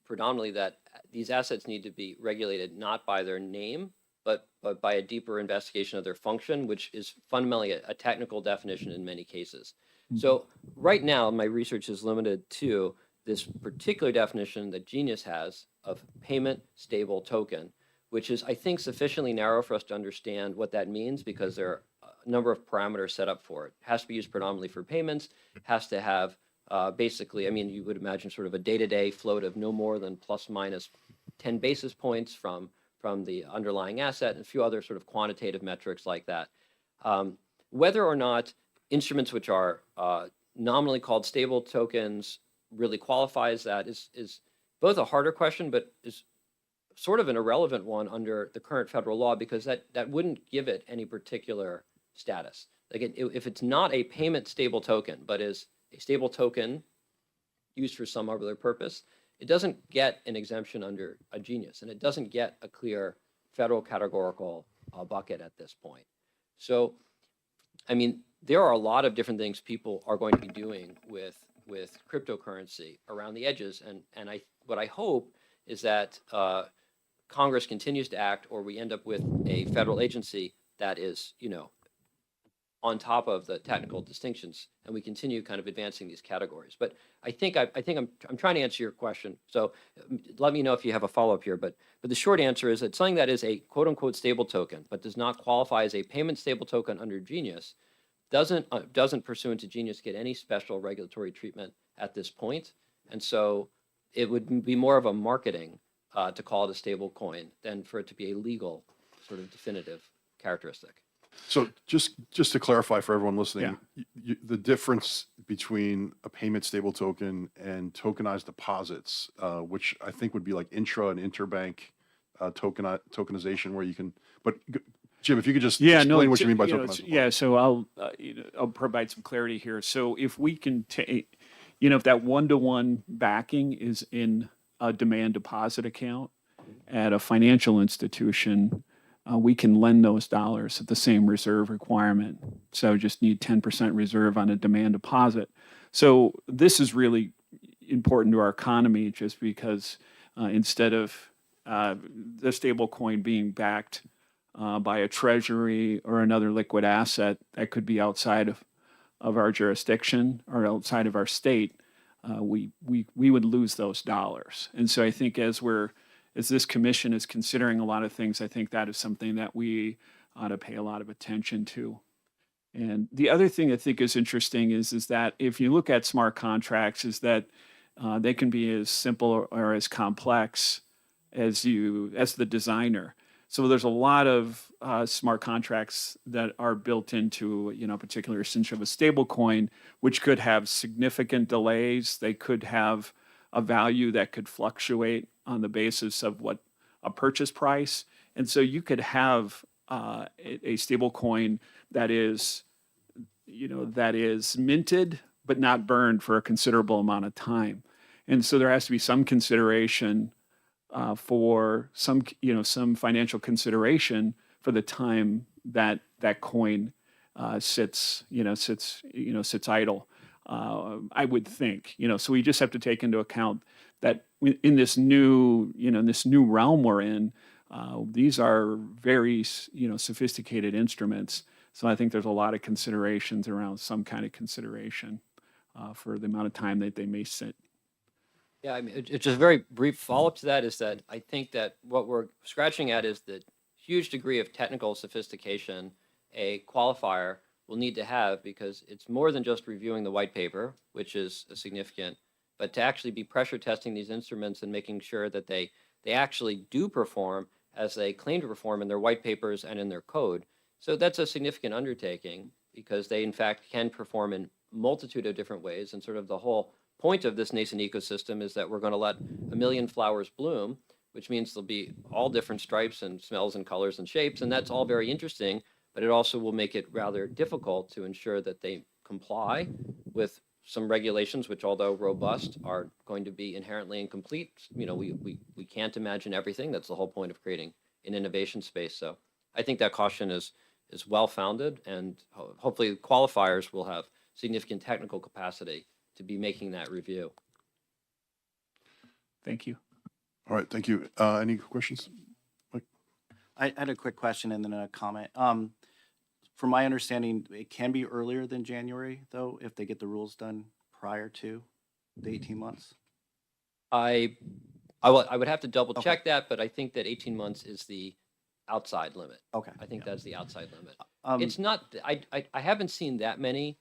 predominantly that these assets need to be regulated not by their name, but by a deeper investigation of their function, which is fundamentally a technical definition in many cases. So right now, my research is limited to this particular definition that Genius has of payment stable token, which is, I think, sufficiently narrow for us to understand what that means because there are a number of parameters set up for it. It has to be used predominantly for payments, has to have basically, I mean, you would imagine sort of a day-to-day float of no more than plus minus 10 basis points from the underlying asset and a few other sort of quantitative metrics like that. Whether or not instruments which are nominally called stable tokens really qualify as that is both a harder question, but is sort of an irrelevant one under the current federal law because that wouldn't give it any particular status. Like if it's not a payment stable token, but is a stable token used for some other purpose, it doesn't get an exemption under a Genius, and it doesn't get a clear federal categorical bucket at this point. So, I mean, there are a lot of different things people are going to be doing with cryptocurrency around the edges, and what I hope is that Congress continues to act, or we end up with a federal agency that is, on top of the technical distinctions, and we continue kind of advancing these categories. But I think I'm trying to answer your question. So let me know if you have a follow-up here. But the short answer is that something that is a quote unquote stable token, but does not qualify as a payment stable token under Genius, doesn't pursuant to Genius get any special regulatory treatment at this point. And so it would be more of a marketing to call it a stable coin than for it to be a legal sort of definitive characteristic. So just to clarify for everyone listening, the difference between a payment stable token and tokenized deposits, which I think would be like intra and interbank tokenization, where you can. But Jim, if you could just explain what you mean by tokenized. Yeah, so I'll provide some clarity here. So if we can take, if that one-to-one backing is in a demand deposit account at a financial institution, we can lend those dollars at the same reserve requirement. So just need 10% reserve on a demand deposit. So this is really important to our economy just because instead of the stable coin being backed by a treasury or another liquid asset that could be outside of our jurisdiction or outside of our state, we would lose those dollars. And so I think as this commission is considering a lot of things, I think that is something that we ought to pay a lot of attention to. And the other thing I think is interesting is that if you look at smart contracts, is that they can be as simple or as complex as the designer. So there's a lot of smart contracts that are built into, a particular instance of a stable coin, which could have significant delays. They could have a value that could fluctuate on the basis of what a purchase price. And so you could have a stable coin that is minted but not burned for a considerable amount of time. And so there has to be some consideration for some, some financial consideration for the time that that coin sits idle. I would think, so we just have to take into account that in this new, in this new realm we're in, these are very, sophisticated instruments. So I think there's a lot of considerations around some kind of consideration for the amount of time that they may sit. Yeah, I mean, it's just a very brief follow-up to that is that I think that what we're scratching at is the huge degree of technical sophistication a qualifier will need to have, because it's more than just reviewing the white paper, which is significant, but to actually be pressure testing these instruments and making sure that they actually do perform as they claim to perform in their white papers and in their code. So that's a significant undertaking, because they in fact can perform in multitude of different ways, and sort of the whole point of this nascent ecosystem is that we're going to let a million flowers bloom, which means there'll be all different stripes and smells and colors and shapes, and that's all very interesting, but it also will make it rather difficult to ensure that they comply with some regulations, which, although robust, are going to be inherently incomplete. We can't imagine everything. That's the whole point of creating an innovation space. So I think that caution is well-founded, and hopefully qualifiers will have significant technical capacity to be making that review. Thank you. All right, thank you. Any questions? I had a quick question and then a comment. From my understanding, it can be earlier than January, though, if they get the rules done prior to the 18 months. I would have to double check that, but I think that 18 months is the outside limit. Okay. I think that's the outside limit. Um, It's not, I haven't seen that many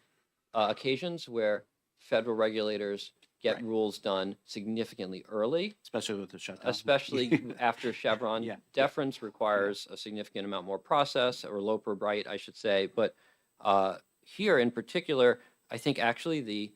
occasions where federal regulators get Right. rules done significantly early, especially with the shutdown. especially after Chevron. Yeah. Deference requires a significant amount more process, or Loper Bright, I should say. But here in particular, I think actually the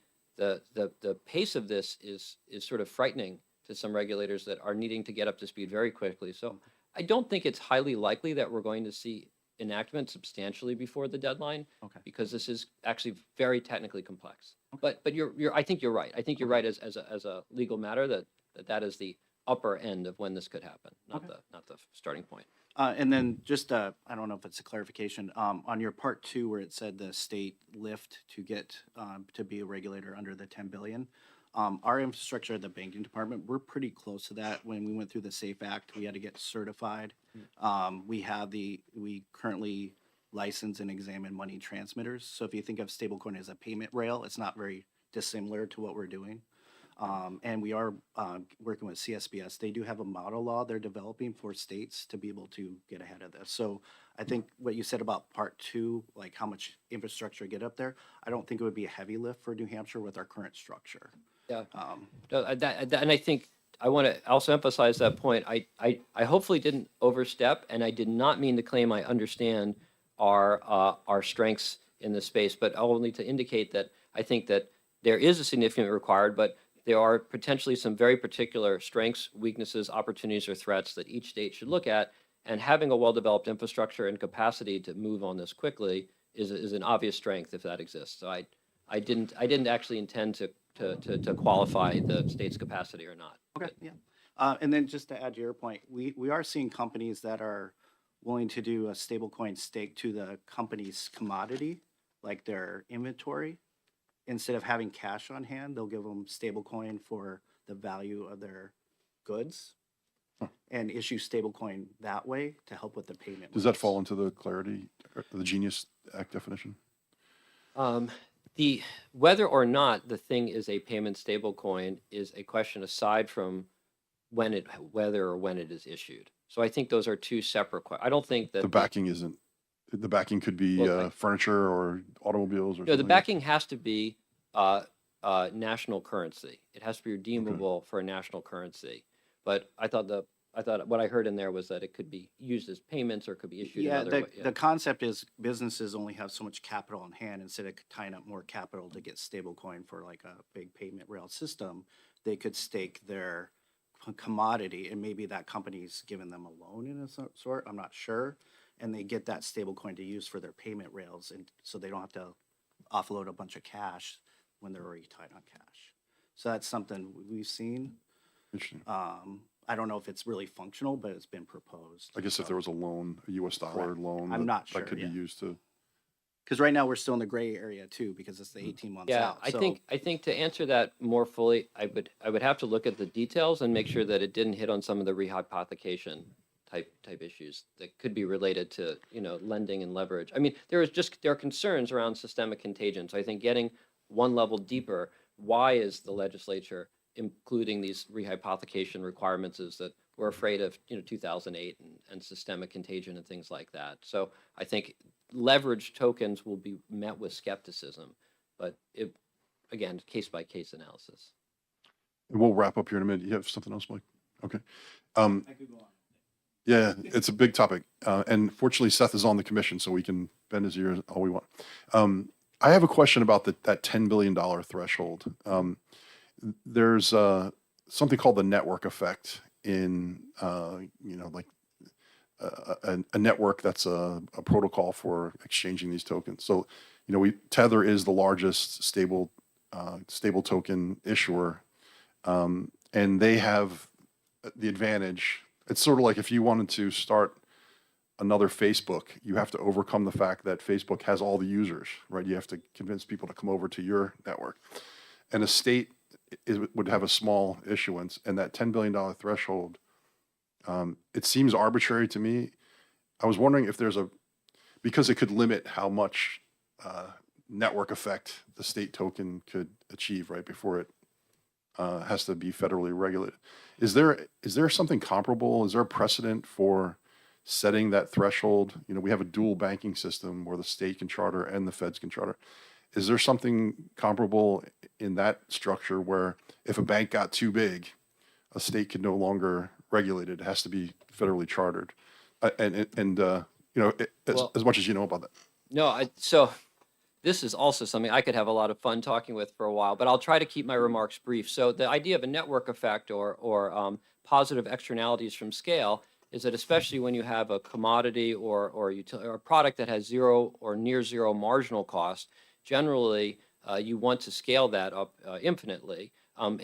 pace of this is sort of frightening to some regulators that are needing to get up to speed very quickly. So I don't think it's highly likely that we're going to see enactment substantially before the deadline, Okay. because this is actually very technically complex. But I think you're right. I think you're right as a legal matter that is the upper end of when this could happen, not the starting point. And then just, I don't know if it's a clarification, on your part 2 where it said the state lift to get to be a regulator under the 10 billion, our infrastructure at the banking department, we're pretty close to that. When we went through the SAFE Act, we had to get certified. We currently license and examine money transmitters. So if you think of stablecoin as a payment rail, it's not very dissimilar to what we're doing. And we are working with CSBS. They do have a model law they're developing for states to be able to get ahead of this. So I think what you said about part 2, like how much infrastructure get up there, I don't think it would be a heavy lift for New Hampshire with our current structure. Yeah. No, and I think I want to also emphasize that point. I hopefully didn't overstep, and I did not mean to claim I understand our strengths in this space, but only to indicate that I think that there is a significant required, but there are potentially some very particular strengths, weaknesses, opportunities, or threats that each state should look at. And having a well-developed infrastructure and capacity to move on this quickly is an obvious strength if that exists. So I didn't actually intend to qualify the state's capacity or not. Okay, yeah. And then just to add to your point, we are seeing companies that are willing to do a stablecoin stake to the company's commodity, like their inventory. Instead of having cash on hand, they'll give them stablecoin for the value of their goods and issue stablecoin that way to help with the payment. Does that rates. fall into the Clarity, or the Genius Act definition? The whether or not the thing is a payment stablecoin is a question aside from whether or when it is issued. So I think those are two separate questions. I don't think that The backing isn't, the backing could be Well, furniture or automobiles or no, the something. backing has to be national currency. It has to be redeemable for a national currency. But I thought what I heard in there was that it could be used as payments or could be issued Yeah, another way. the concept is businesses only have so much capital on hand. Instead of tying up more capital to get stablecoin for like a big payment rail system, they could stake their commodity, and maybe that company's giving them a loan in a sort. I'm not sure, and they get that stablecoin to use for their payment rails, and so they don't have to offload a bunch of cash when they're already tied on cash. So that's something we've seen. Interesting. I don't know if it's really functional, but it's been proposed. I guess if there was a loan, a US dollar Correct. loan. I'm not That could be sure, yeah. used to, Because right now we're still in the gray area too, because it's the 18 months Yeah, out. I So think to answer that more fully, I would have to look at the details and make sure that it didn't hit on some of the rehypothecation type issues that could be related to, lending and leverage. I mean, there are concerns around systemic contagion. So I think getting one level deeper, why is the legislature including these rehypothecation requirements, is that we're afraid of, 2008 and systemic contagion and things like that. So I think leverage tokens will be met with skepticism, but again, case by case analysis. and we'll wrap up here in a minute. You have something else, Mike? Okay. Yeah, it's a big topic. And fortunately, Seth is on the commission, so we can bend his ears all we want. I have a question about that $10 billion threshold. There's something called the network effect in, like a network that's a protocol for exchanging these tokens. So, Tether is the largest stable token issuer, and they have the advantage. It's sort of like if you wanted to start another Facebook, you have to overcome the fact that Facebook has all the users, right? You have to convince people to come over to your network. And a state would have a small issuance, and that $10 billion threshold, it seems arbitrary to me. I was wondering if because it could limit how much network effect the state token could achieve, right, before it has to be federally regulated. Is there something comparable? Is there a precedent for setting that threshold? We have a dual banking system where the state can charter and the feds can charter. Is there something comparable in that structure where if a bank got too big, a state could no longer regulate it? It has to be federally chartered. Well- As much as you know about that. No, so this is also something I could have a lot of fun talking with for a while, but I'll try to keep my remarks brief. So the idea of a network effect or positive externalities from scale is that especially when you have a commodity or a product that has zero or near zero marginal cost, generally you want to scale that up infinitely. And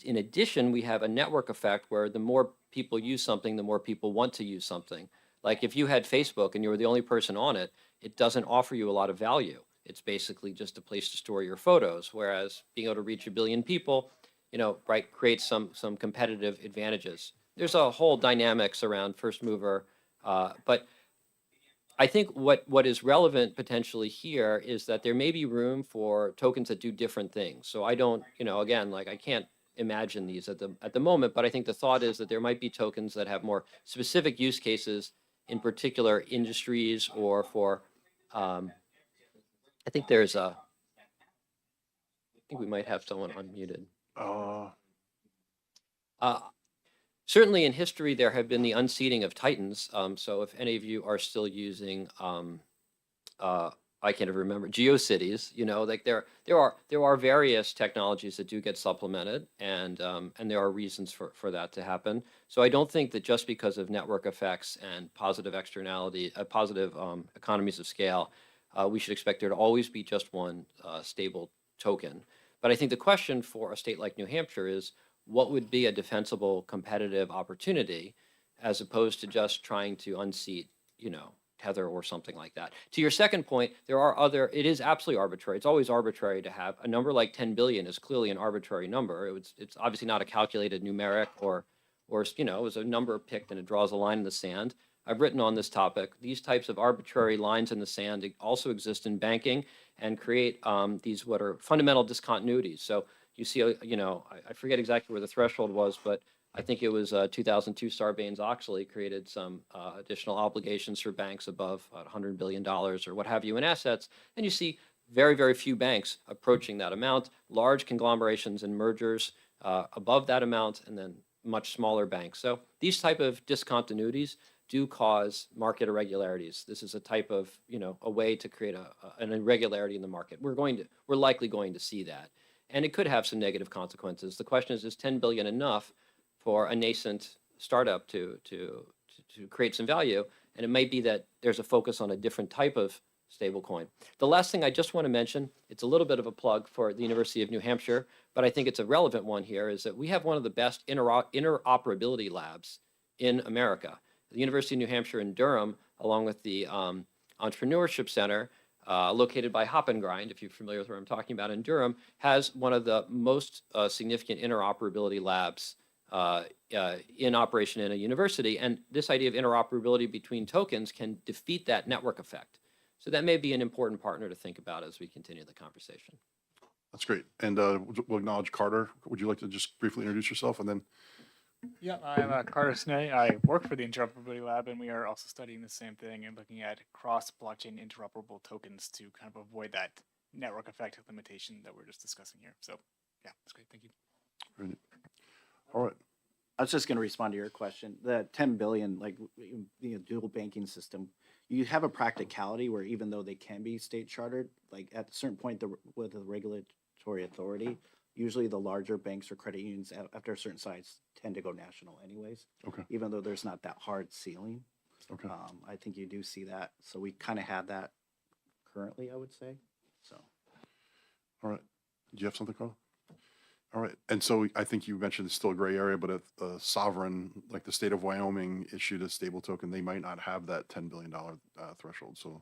in addition, we have a network effect where the more people use something, the more people want to use something. Like if you had Facebook and you were the only person on it, it doesn't offer you a lot of value. It's basically just a place to store your photos. Whereas being able to reach 1 billion people, right, creates some competitive advantages. There's a whole dynamics around first mover, but I think what is relevant potentially here is that there may be room for tokens that do different things. So I don't, again, like I can't imagine these at the moment, but I think the thought is that there might be tokens that have more specific use cases in particular industries or for, I think we might have someone unmuted. Certainly in history, there have been the unseating of titans. So if any of you are still using, I can't even remember, GeoCities, like there are various technologies that do get supplemented, and there are reasons for that to happen. So I don't think that just because of network effects and positive externality, positive economies of scale, we should expect there to always be just one stable token. But I think the question for a state like New Hampshire is, what would be a defensible competitive opportunity as opposed to just trying to unseat, Tether or something like that. To your second point, it is absolutely arbitrary. It's always arbitrary to have a number like 10 billion is clearly an arbitrary number. It's obviously not a calculated numeric or it was a number picked and it draws a line in the sand. I've written on this topic. These types of arbitrary lines in the sand also exist in banking and create these what are fundamental discontinuities. So you see, I forget exactly where the threshold was, but I think it was 2002 Sarbanes-Oxley created some additional obligations for banks above $100 billion or what have you in assets. And you see very, very few banks approaching that amount, large conglomerations and mergers above that amount, and then much smaller banks. So these type of discontinuities do cause market irregularities. This is a type of, a way to create an irregularity in the market. We're likely going to see that. And it could have some negative consequences. The question is 10 billion enough for a nascent startup to create some value? And it might be that there's a focus on a different type of stablecoin. The last thing I just want to mention, it's a little bit of a plug for the University of New Hampshire, but I think it's a relevant one here, is that we have one of the best interoperability labs in America. The University of New Hampshire in Durham, along with the Entrepreneurship Center, located by Hop and Grind, if you're familiar with what I'm talking about, in Durham, has one of the most significant interoperability labs in operation in a university. And this idea of interoperability between tokens can defeat that network effect. So that may be an important partner to think about as we continue the conversation. That's great. And we'll acknowledge Carter. Would you like to just briefly introduce yourself and then? Yeah, I'm Carter Snay. I work for the Interoperability Lab, and we are also studying the same thing and looking at cross-blockchain interoperable tokens to kind of avoid that network effect limitation that we're just discussing here. So, yeah, that's great. Thank you. Great. All right. I was just going to respond to your question. The 10 billion, like the dual banking system, you have a practicality where even though they can be state chartered, like at a certain point with the regulatory authority, usually the larger banks or credit unions after a certain size tend to go national anyways. Okay. Even though there's not that hard ceiling. Okay. I think you do see that. So we kind of have that currently, I would say. So. All right. Do you have something, Carl? All right. And so I think you mentioned it's still a gray area, but if a sovereign, like the state of Wyoming, issued a stable token, they might not have that $10 billion threshold. So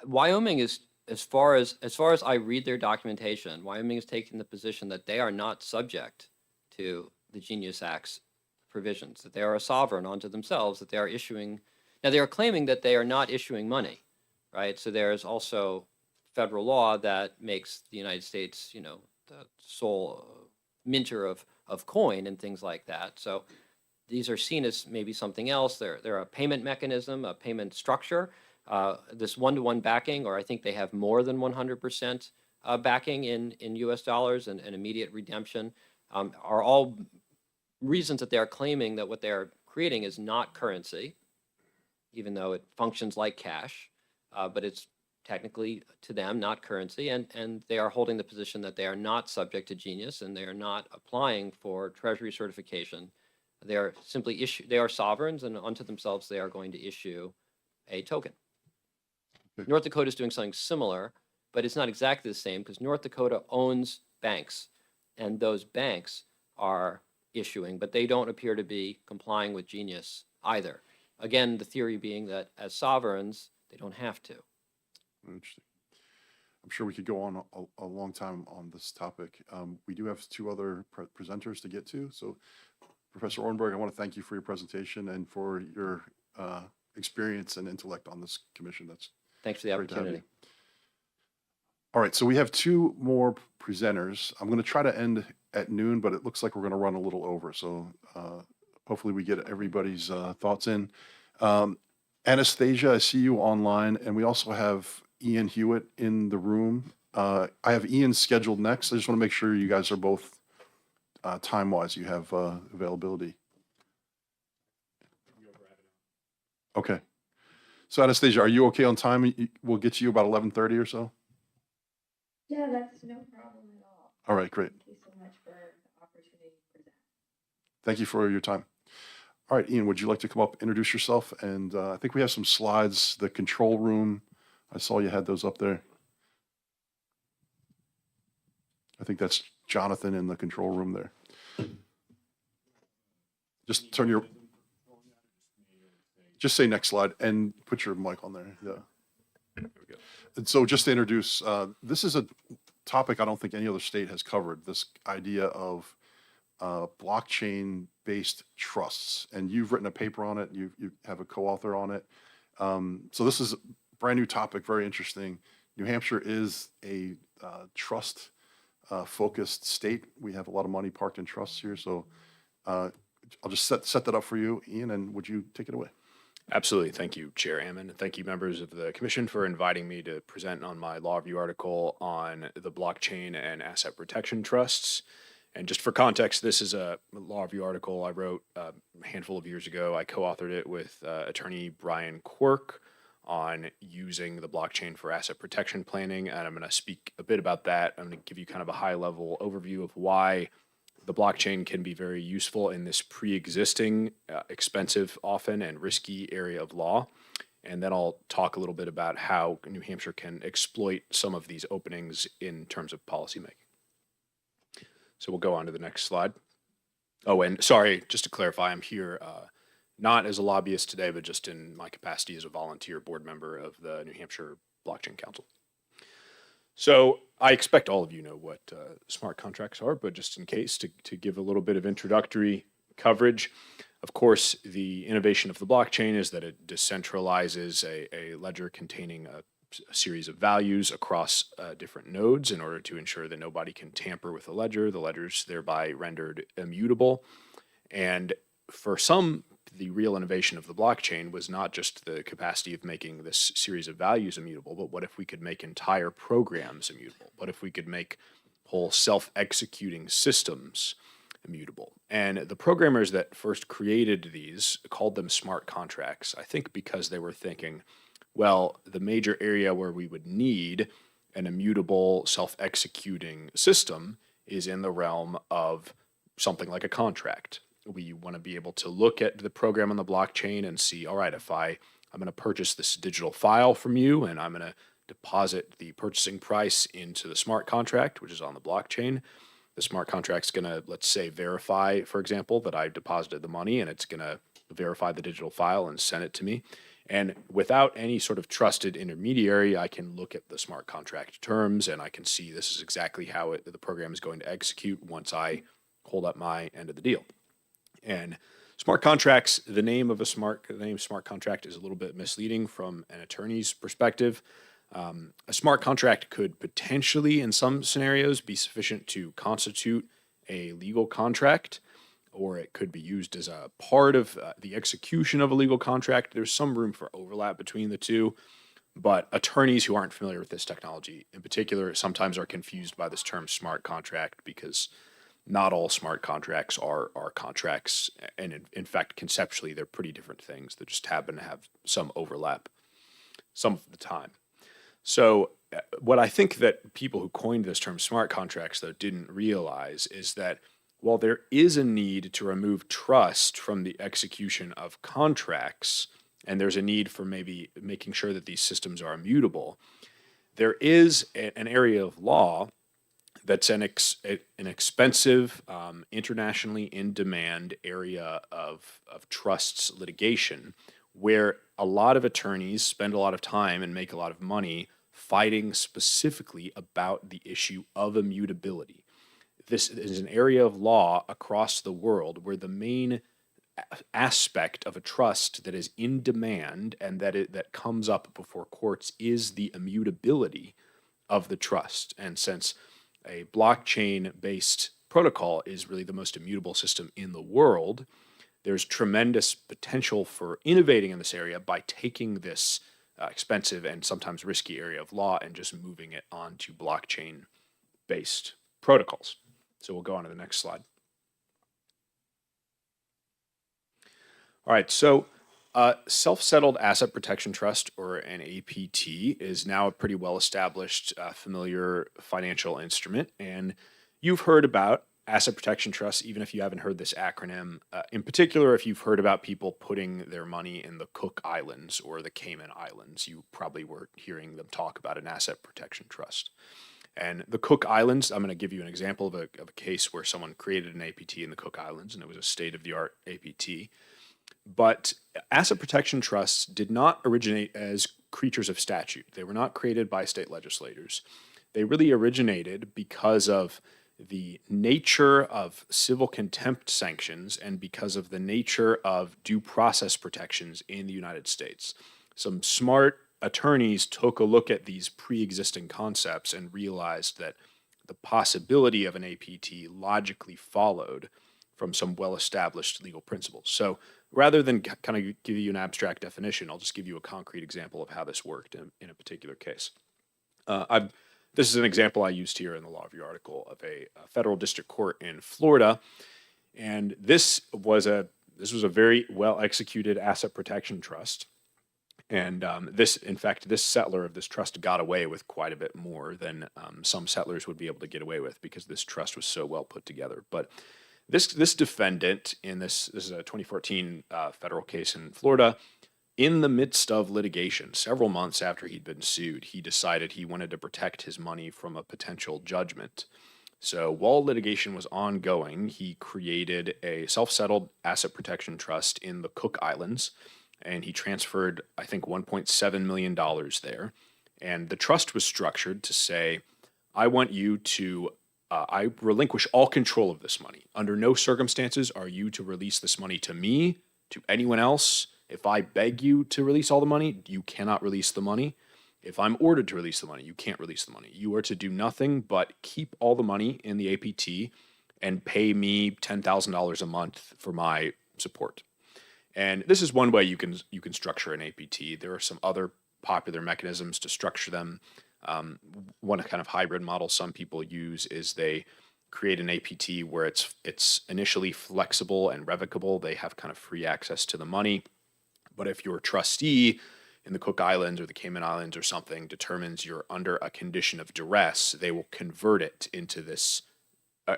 Wyoming is, as far as I read their documentation, Wyoming is taking the position that they are not subject to the Genius Act's provisions, that they are a sovereign unto themselves, that they are issuing. Now they are claiming that they are not issuing money, right? So there's also federal law that makes the United States, you know, the sole minter of coin and things like that. So these are seen as maybe something else. They're a payment mechanism, a payment structure. This one-to-one backing, or I think they have more than 100% backing in US dollars and immediate redemption, are all reasons that they are claiming that what they are creating is not currency, even though it functions like cash, but it's technically to them not currency, and they are holding the position that they are not subject to Genius and they are not applying for Treasury certification. They are simply they are sovereigns, and unto themselves they are going to issue a token. Okay. North Dakota is doing something similar, but it's not exactly the same because North Dakota owns banks, and those banks are issuing, but they don't appear to be complying with Genius either. Again, the theory being that as sovereigns, they don't have to. interesting. I'm sure we could go on a long time on this topic. We do have two other presenters to get to. So Professor Ornberg, I want to thank you for your presentation and for your experience and intellect on this commission. That's Thanks for the great to have you. opportunity. All right, so we have two more presenters. I'm going to try to end at noon, but it looks like we're going to run a little over. So hopefully we get everybody's thoughts in. Anastasia, I see you online, and we also have Ian Hewitt in the room. I have Ian scheduled next. I just want to make sure you guys are both time-wise, you have availability. Okay. So Anastasia, are you okay on time? We'll get to you about 11:30 or so. Yeah, that's no problem at all. All right, great. Thank you so much for the opportunity to present. Thank you for your time. All right, Ian, would you like to come up, introduce yourself? And I think we have some slides, the control room. I saw you had those up there. I think that's Jonathan in the control room there. Just turn your, just say next slide and put your mic on there. Yeah. There we go. And so just to introduce, this is a topic I don't think any other state has covered, this idea of blockchain-based trusts. And you've written a paper on it. You have a co-author on it. So this is a brand new topic, very interesting. New Hampshire is a trust focused state. We have a lot of money parked in trusts here. So I'll just set that up for you, Ian, and would you take it away? Absolutely. Thank you, Chair Ammon. Thank you, members of the Commission, for inviting me to present on my law review article on the blockchain and asset protection trusts. And just for context, this is a law review article I wrote a handful of years ago. I co-authored it with attorney Brian Quirk on using the blockchain for asset protection planning. And I'm going to speak a bit about that. I'm going to give you kind of a high-level overview of why the blockchain can be very useful in this pre-existing, expensive often, and risky area of law. and then I'll talk a little bit about how New Hampshire can exploit some of these openings in terms of policymaking. So we'll go on to the next slide. Oh, and sorry, just to clarify, I'm here not as a lobbyist today, but just in my capacity as a volunteer board member of the New Hampshire Blockchain Council. So I expect all of you know what smart contracts are, but just in case, to give a little bit of introductory coverage, of course, the innovation of the blockchain is that it decentralizes a ledger containing a series of values across different nodes in order to ensure that nobody can tamper with the ledger. The ledger's thereby rendered immutable. And for some, the real innovation of the blockchain was not just the capacity of making this series of values immutable, but what if we could make entire programs immutable? What if we could make whole self-executing systems immutable? And the programmers that first created these called them smart contracts, I think because they were thinking, well, the major area where we would need an immutable self-executing system is in the realm of something like a contract. We want to be able to look at the program on the blockchain and see, all right, if I'm going to purchase this digital file from you and I'm going to deposit the purchasing price into the smart contract, which is on the blockchain, the smart contract's going to, let's say, verify, for example, that I deposited the money, and it's going to verify the digital file and send it to me. And without any sort of trusted intermediary, I can look at the smart contract terms and I can see this is exactly how the program is going to execute once I hold up my end of the deal. And smart contracts, the name smart contract is a little bit misleading from an attorney's perspective. A smart contract could potentially, in some scenarios, be sufficient to constitute a legal contract, or it could be used as a part of the execution of a legal contract. There's some room for overlap between the two, but attorneys who aren't familiar with this technology in particular sometimes are confused by this term smart contract, because not all smart contracts are contracts, and in fact, conceptually, they're pretty different things that just happen to have some overlap some of the time. So what I think that people who coined this term smart contracts, though, didn't realize is that while there is a need to remove trust from the execution of contracts, and there's a need for maybe making sure that these systems are immutable, there is an area of law that's an expensive, internationally in demand area of trusts litigation, where a lot of attorneys spend a lot of time and make a lot of money fighting specifically about the issue of immutability. This is an area of law across the world where the main aspect of a trust that is in demand and that comes up before courts is the immutability of the trust. And since a blockchain-based protocol is really the most immutable system in the world, there's tremendous potential for innovating in this area by taking this expensive and sometimes risky area of law and just moving it onto blockchain-based protocols. So we'll go on to the next slide. All right, so self-settled asset protection trust, or an APT, is now a pretty well-established, familiar financial instrument. And you've heard about asset protection trusts, even if you haven't heard this acronym. In particular, if you've heard about people putting their money in the Cook Islands or the Cayman Islands, you probably were hearing them talk about an asset protection trust. And the Cook Islands, I'm going to give you an example of a case where someone created an APT in the Cook Islands, and it was a state-of-the-art APT. But asset protection trusts did not originate as creatures of statute. They were not created by state legislators. They really originated because of the nature of civil contempt sanctions and because of the nature of due process protections in the United States. Some smart attorneys took a look at these pre-existing concepts and realized that the possibility of an APT logically followed from some well-established legal principles. So rather than kind of give you an abstract definition, I'll just give you a concrete example of how this worked in a particular case. This is an example I used here in the Law Review article of a federal district court in Florida, and this was a very well-executed asset protection trust. And this settler of this trust got away with quite a bit more than some settlers would be able to get away with, because this trust was so well put together. But this defendant in this is a 2014 federal case in Florida, In the midst of litigation, several months after he'd been sued, he decided he wanted to protect his money from a potential judgment. So while litigation was ongoing, he created a self-settled asset protection trust in the Cook Islands, and he transferred, I think, $1.7 million there. And the trust was structured to say, I want you to, I relinquish all control of this money. Under no circumstances are you to release this money to me, to anyone else. If I beg you to release all the money, you cannot release the money. If I'm ordered to release the money, you can't release the money. You are to do nothing but keep all the money in the APT and pay me $10,000 a month for my support. And this is one way you can structure an APT. There are some other popular mechanisms to structure them. One kind of hybrid model some people use is they create an APT where it's initially flexible and revocable. They have kind of free access to the money. But if your trustee in the Cook Islands or the Cayman Islands or something determines you're under a condition of duress, they will convert it into this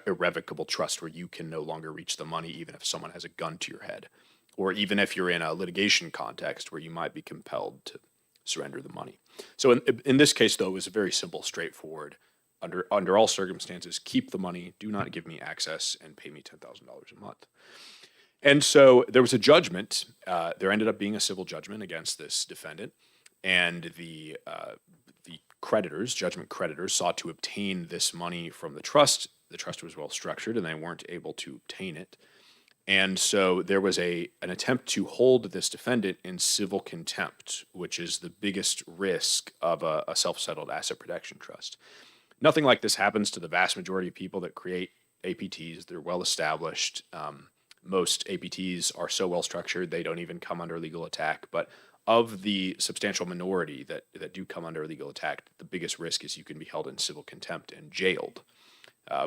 irrevocable trust where you can no longer reach the money even if someone has a gun to your head, or even if you're in a litigation context where you might be compelled to surrender the money. So in this case, though, it was a very simple, straightforward, under all circumstances, keep the money, do not give me access, and pay me $10,000 a month. And so there was a judgment. There ended up being a civil judgment against this defendant, and the creditors, judgment creditors, sought to obtain this money from the trust. The trust was well structured, and they weren't able to obtain it. And so there was an attempt to hold this defendant in civil contempt, which is the biggest risk of a self-settled asset protection trust. Nothing like this happens to the vast majority of people that create APTs. They're well established. Most APTs are so well structured they don't even come under legal attack. But of the substantial minority that do come under legal attack, the biggest risk is you can be held in civil contempt and jailed,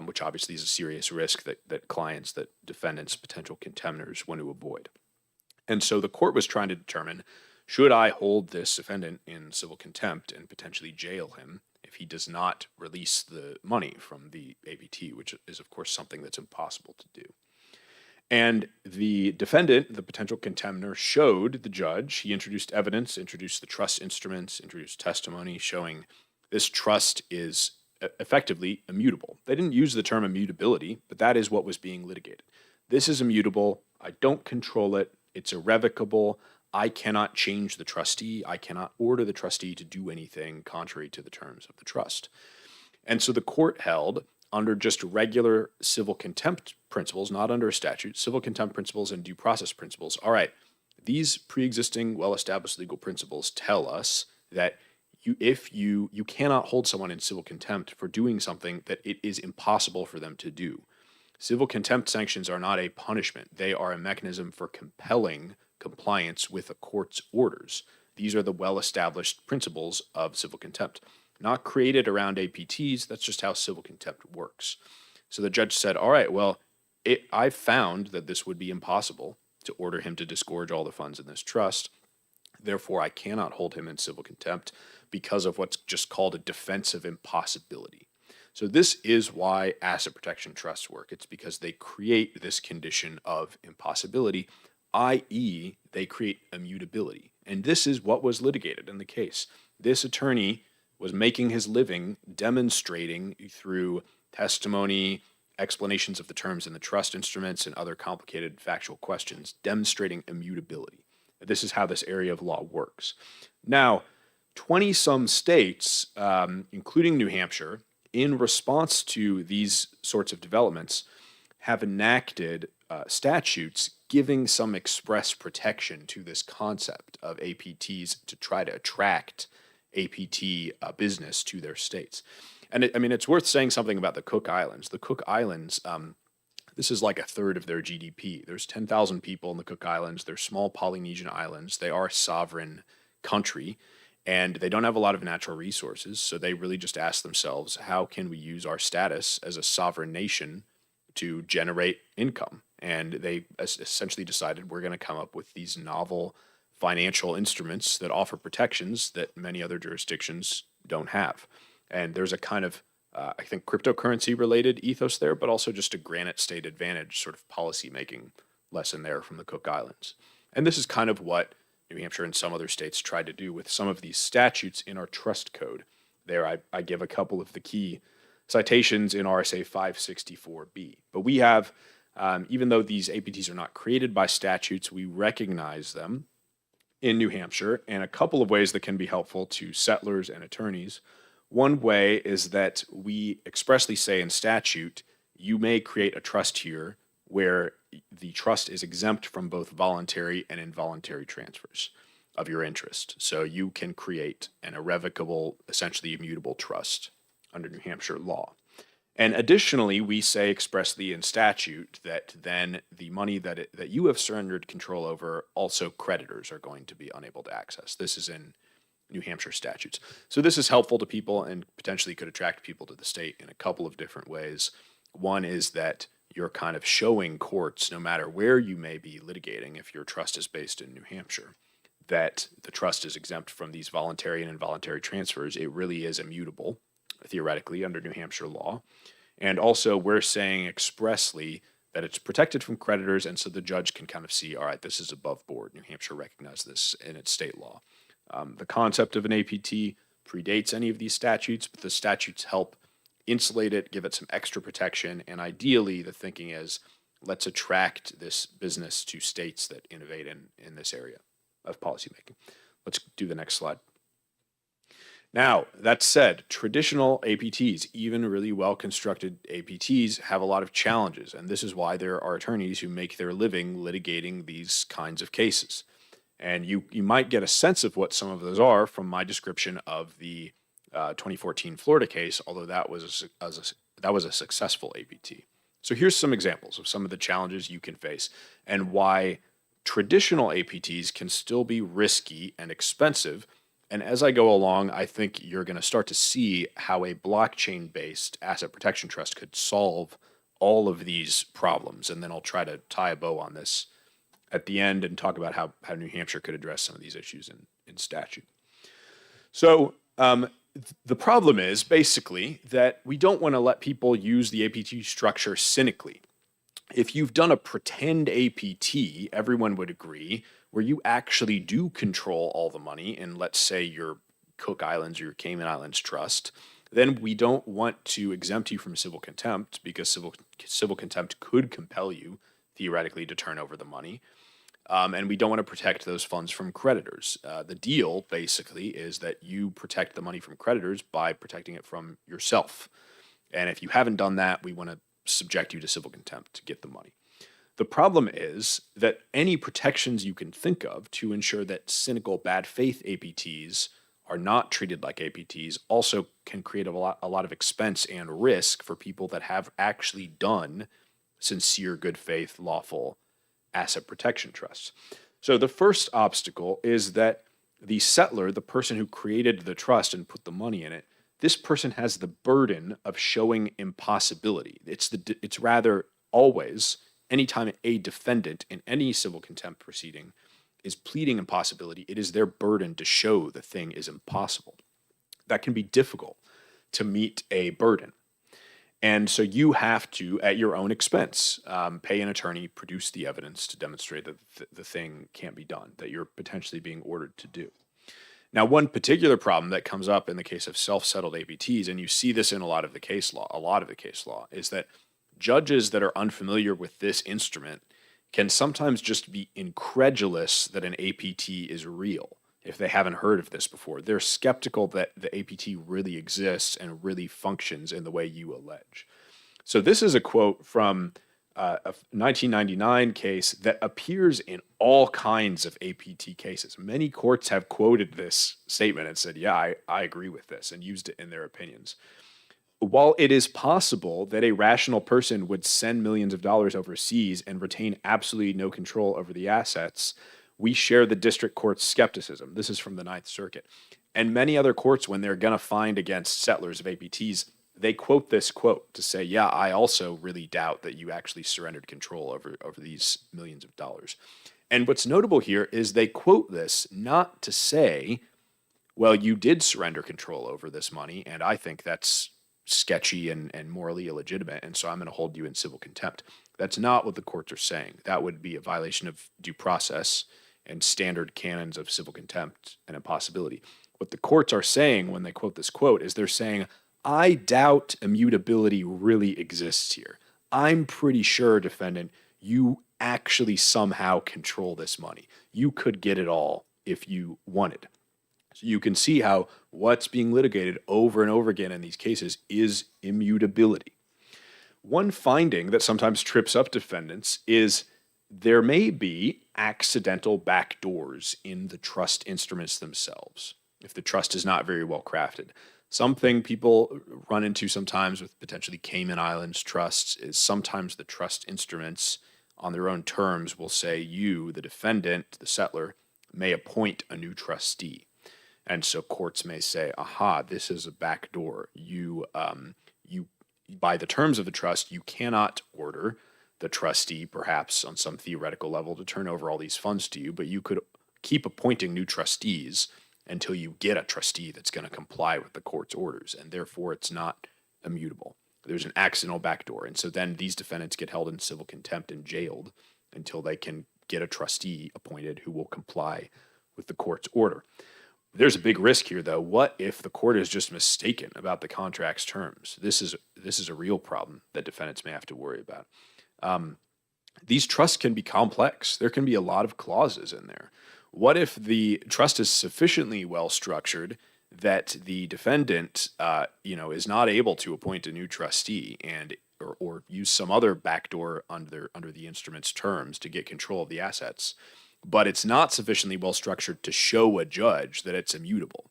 which obviously is a serious risk that clients, that defendants, potential contemners want to avoid. And so the court was trying to determine, should I hold this defendant in civil contempt and potentially jail him if he does not release the money from the APT, which is, of course, something that's impossible to do. And the defendant, the potential contemner, showed the judge, he introduced evidence, introduced the trust instruments, introduced testimony showing this trust is effectively immutable. They didn't use the term immutability, but that is what was being litigated. This is immutable. I don't control it. It's irrevocable. I cannot change the trustee. I cannot order the trustee to do anything contrary to the terms of the trust. And so the court held, under just regular civil contempt principles, not under a statute, civil contempt principles and due process principles. All right, these pre-existing well-established legal principles tell us that you cannot hold someone in civil contempt for doing something that it is impossible for them to do. Civil contempt sanctions are not a punishment. They are a mechanism for compelling compliance with a court's orders. These are the well-established principles of civil contempt. Not created around APTs, that's just how civil contempt works. So the judge said, all right, well, I found that this would be impossible to order him to disgorge all the funds in this trust. Therefore, I cannot hold him in civil contempt because of what's just called a defensive impossibility. So this is why asset protection trusts work. It's because they create this condition of impossibility, i.e., they create immutability. And this is what was litigated in the case. This attorney was making his living demonstrating through testimony, explanations of the terms in the trust instruments, and other complicated factual questions, demonstrating immutability. This is how this area of law works. Now, 20-some states, including New Hampshire, in response to these sorts of developments, have enacted statutes giving some express protection to this concept of APTs to try to attract APT business to their states. And it's worth saying something about the Cook Islands. The Cook Islands, this is like a third of their GDP. There's 10,000 people in the Cook Islands. They're small Polynesian islands. They are a sovereign country, and they don't have a lot of natural resources. So they really just ask themselves, how can we use our status as a sovereign nation to generate income? And they essentially decided we're going to come up with these novel financial instruments that offer protections that many other jurisdictions don't have. And there's a kind of, I think, cryptocurrency related ethos there, but also just a granite state advantage sort of policy making lesson there from the Cook Islands. And this is kind of what New Hampshire and some other states tried to do with some of these statutes in our trust code. There, I give a couple of the key citations in RSA 564B. But we have, even though these APTs are not created by statutes, we recognize them in New Hampshire in a couple of ways that can be helpful to settlers and attorneys. One way is that we expressly say in statute, you may create a trust here where the trust is exempt from both voluntary and involuntary transfers of your interest. So you can create an irrevocable, essentially immutable trust under New Hampshire law. And additionally, we say expressly in statute that then the money that you have surrendered control over, also creditors are going to be unable to access. This is in New Hampshire statutes. So this is helpful to people and potentially could attract people to the state in a couple of different ways. One is that you're kind of showing courts, no matter where you may be litigating, if your trust is based in New Hampshire, that the trust is exempt from these voluntary and involuntary transfers. It really is immutable, theoretically, under New Hampshire law. And also, we're saying expressly that it's protected from creditors, and so the judge can kind of see, all right, this is above board. New Hampshire recognized this in its state law. The concept of an APT predates any of these statutes, but the statutes help insulate it, give it some extra protection, and ideally, the thinking is, let's attract this business to states that innovate in this area of policymaking. Let's do the next slide. Now, that said, traditional APTs, even really well-constructed APTs, have a lot of challenges, and this is why there are attorneys who make their living litigating these kinds of cases. And you might get a sense of what some of those are from my description of the 2014 Florida case, although that was a successful APT. So here's some examples of some of the challenges you can face and why traditional APTs can still be risky and expensive. And as I go along, I think you're going to start to see how a blockchain-based asset protection trust could solve all of these problems. And then I'll try to tie a bow on this at the end and talk about how New Hampshire could address some of these issues in statute. So the problem is basically that we don't want to let people use the APT structure cynically. If you've done a pretend APT, everyone would agree, where you actually do control all the money in, let's say, your Cook Islands or your Cayman Islands trust, then we don't want to exempt you from civil contempt because civil contempt could compel you, theoretically, to turn over the money. And we don't want to protect those funds from creditors. The deal, basically, is that you protect the money from creditors by protecting it from yourself. And if you haven't done that, we want to subject you to civil contempt to get the money. The problem is that any protections you can think of to ensure that cynical bad faith APTs are not treated like APTs also can create a lot of expense and risk for people that have actually done sincere, good faith, lawful asset protection trusts. So the first obstacle is that the settlor, the person who created the trust and put the money in it, this person has the burden of showing impossibility. It's rather always, anytime a defendant in any civil contempt proceeding is pleading impossibility, it is their burden to show the thing is impossible. That can be difficult to meet a burden. And so you have to, at your own expense, pay an attorney, produce the evidence to demonstrate that the thing can't be done, that you're potentially being ordered to do. Now, one particular problem that comes up in the case of self-settled APTs, and you see this in a lot of the case law, is that judges that are unfamiliar with this instrument can sometimes just be incredulous that an APT is real if they haven't heard of this before. They're skeptical that the APT really exists and really functions in the way you allege. So this is a quote from a 1999 case that appears in all kinds of APT cases. Many courts have quoted this statement and said, yeah, I agree with this, and used it in their opinions. While it is possible that a rational person would send millions of dollars overseas and retain absolutely no control over the assets, we share the district court's skepticism. This is from the Ninth Circuit. And many other courts, when they're going to find against settlers of APTs, they quote this quote to say, yeah, I also really doubt that you actually surrendered control over these millions of dollars. And what's notable here is they quote this not to say, well, you did surrender control over this money, and I think that's sketchy and morally illegitimate, and so I'm going to hold you in civil contempt. That's not what the courts are saying. That would be a violation of due process and standard canons of civil contempt and impossibility. What the courts are saying when they quote this quote is they're saying, I doubt immutability really exists here. I'm pretty sure, defendant, you actually somehow control this money. You could get it all if you wanted. So you can see how what's being litigated over and over again in these cases is immutability. One finding that sometimes trips up defendants is there may be accidental backdoors in the trust instruments themselves if the trust is not very well crafted. Something people run into sometimes with potentially Cayman Islands trusts is sometimes the trust instruments on their own terms will say you, the defendant, the settler, may appoint a new trustee. And so courts may say, aha, this is a backdoor. You by the terms of the trust, you cannot order the trustee, perhaps on some theoretical level, to turn over all these funds to you, but you could keep appointing new trustees until you get a trustee that's going to comply with the court's orders, and therefore it's not immutable. There's an accidental backdoor, and so then these defendants get held in civil contempt and jailed until they can get a trustee appointed who will comply with the court's order. There's a big risk here, though. What if the court is just mistaken about the contract's terms? This is a real problem that defendants may have to worry about. These trusts can be complex. There can be a lot of clauses in there. What if the trust is sufficiently well structured that the defendant, is not able to appoint a new trustee and or use some other backdoor under the instrument's terms to get control of the assets, but it's not sufficiently well structured to show a judge that it's immutable?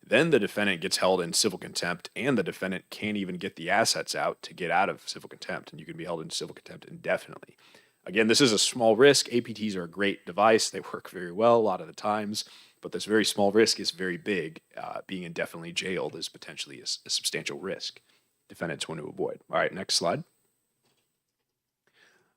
Then the defendant gets held in civil contempt, and the defendant can't even get the assets out to get out of civil contempt, and you can be held in civil contempt indefinitely. Again, this is a small risk. APTs are a great device. They work very well a lot of the times, but this very small risk is very big. Being indefinitely jailed is potentially a substantial risk defendants want to avoid. All right, next slide.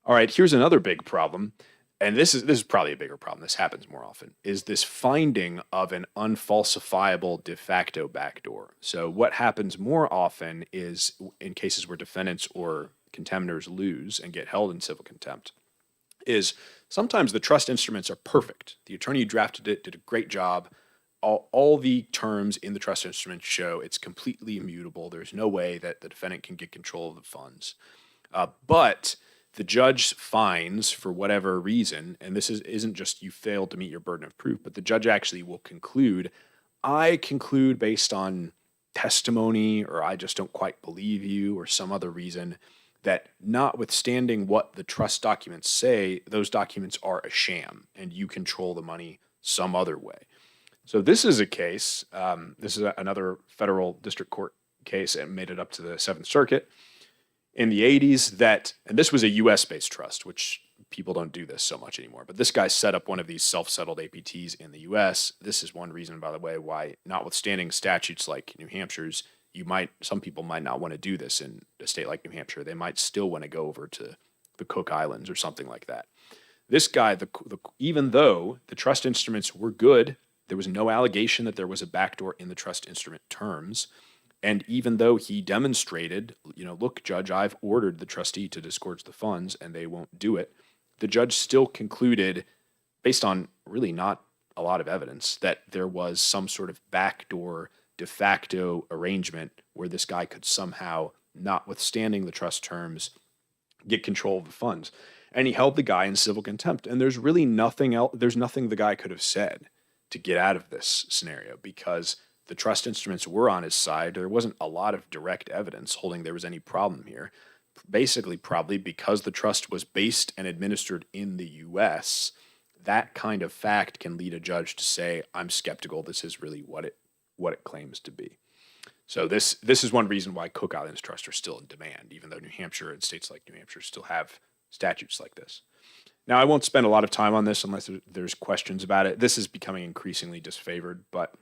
All right, here's another big problem. And this is probably a bigger problem. This happens more often, is this finding of an unfalsifiable de facto backdoor. So what happens more often is in cases where defendants or contemnors lose and get held in civil contempt is sometimes the trust instruments are perfect. The attorney who drafted it did a great job. All the terms in the trust instrument show it's completely immutable. There's no way that the defendant can get control of the funds. But the judge finds, for whatever reason, and this isn't just you failed to meet your burden of proof, but the judge actually will conclude, I conclude based on testimony, or I just don't quite believe you, or some other reason, that notwithstanding what the trust documents say, those documents are a sham, and you control the money some other way. So this is a case, this is another federal district court case, and made it up to the Seventh Circuit in the 80s and this was a US-based trust, which people don't do this so much anymore. But this guy set up one of these self-settled APTs in the US. This is one reason, by the way, why, notwithstanding statutes like New Hampshire's, some people might not want to do this in a state like New Hampshire. They might still want to go over to the Cook Islands or something like that. This guy, even though the trust instruments were good, there was no allegation that there was a backdoor in the trust instrument terms. And even though he demonstrated, look, judge, I've ordered the trustee to disgorge the funds and they won't do it, the judge still concluded, based on really not a lot of evidence, that there was some sort of backdoor de facto arrangement where this guy could somehow, notwithstanding the trust terms, get control of the funds. And he held the guy in civil contempt. And there's really nothing else, there's nothing the guy could have said to get out of this scenario because the trust instruments were on his side. There wasn't a lot of direct evidence holding there was any problem here. Basically, probably because the trust was based and administered in the US, that kind of fact can lead a judge to say, I'm skeptical this is really what it claims to be. So this is one reason why Cook Islands trusts are still in demand, even though New Hampshire and states like New Hampshire still have statutes like this. Now, I won't spend a lot of time on this unless there's questions about it. This is becoming increasingly disfavored, but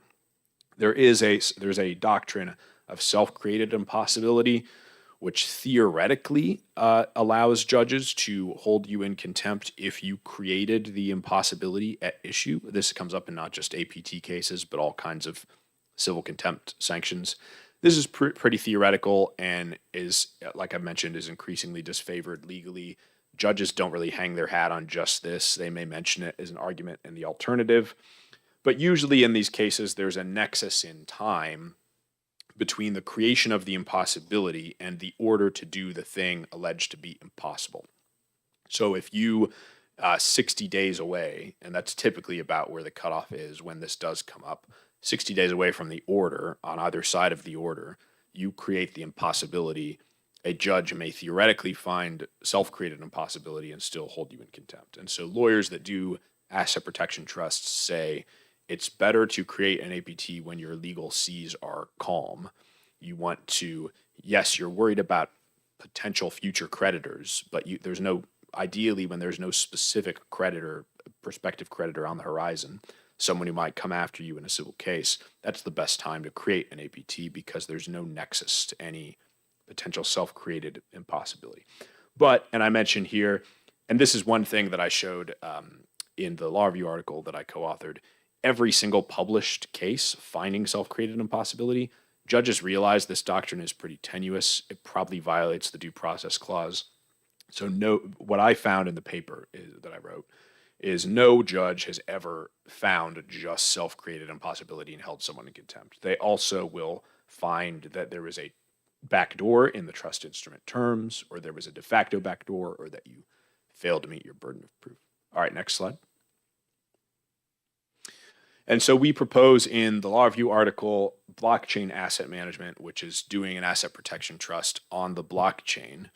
there's a doctrine of self-created impossibility, which theoretically allows judges to hold you in contempt if you created the impossibility at issue. This comes up in not just APT cases, but all kinds of civil contempt sanctions. This is pretty theoretical and is, like I mentioned, is increasingly disfavored legally. Judges don't really hang their hat on just this. They may mention it as an argument in the alternative. But usually in these cases, there's a nexus in time between the creation of the impossibility and the order to do the thing alleged to be impossible. So if you 60 days away, and that's typically about where the cutoff is when this does come up, 60 days away from the order, on either side of the order, you create the impossibility. A judge may theoretically find self-created impossibility and still hold you in contempt. And so lawyers that do asset protection trusts say it's better to create an APT when your legal seas are calm. You want to, yes, you're worried about potential future creditors, but there's no, ideally when there's no specific creditor, prospective creditor on the horizon, someone who might come after you in a civil case, that's the best time to create an APT because there's no nexus to any potential self-created impossibility. But, and I mentioned here, and this is one thing that I showed in the law review article that I co-authored, every single published case finding self-created impossibility, judges realize this doctrine is pretty tenuous. It probably violates the due process clause. So what I found in the paper that I wrote is no judge has ever found just self-created impossibility and held someone in contempt. They also will find that there was a backdoor in the trust instrument terms, or there was a de facto backdoor, or that you failed to meet your burden of proof. All right, next slide. And so we propose in the law review article blockchain asset management, which is doing an asset protection trust on the blockchain.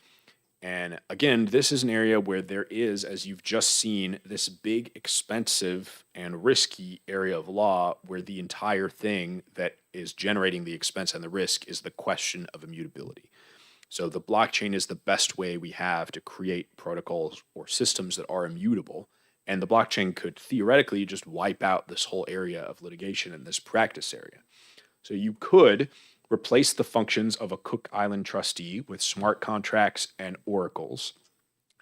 And again, this is an area where there is, as you've just seen, this big, expensive, and risky area of law where the entire thing that is generating the expense and the risk is the question of immutability. So the blockchain is the best way we have to create protocols or systems that are immutable. And the blockchain could theoretically just wipe out this whole area of litigation in this practice area. So you could replace the functions of a Cook Island trustee with smart contracts and oracles.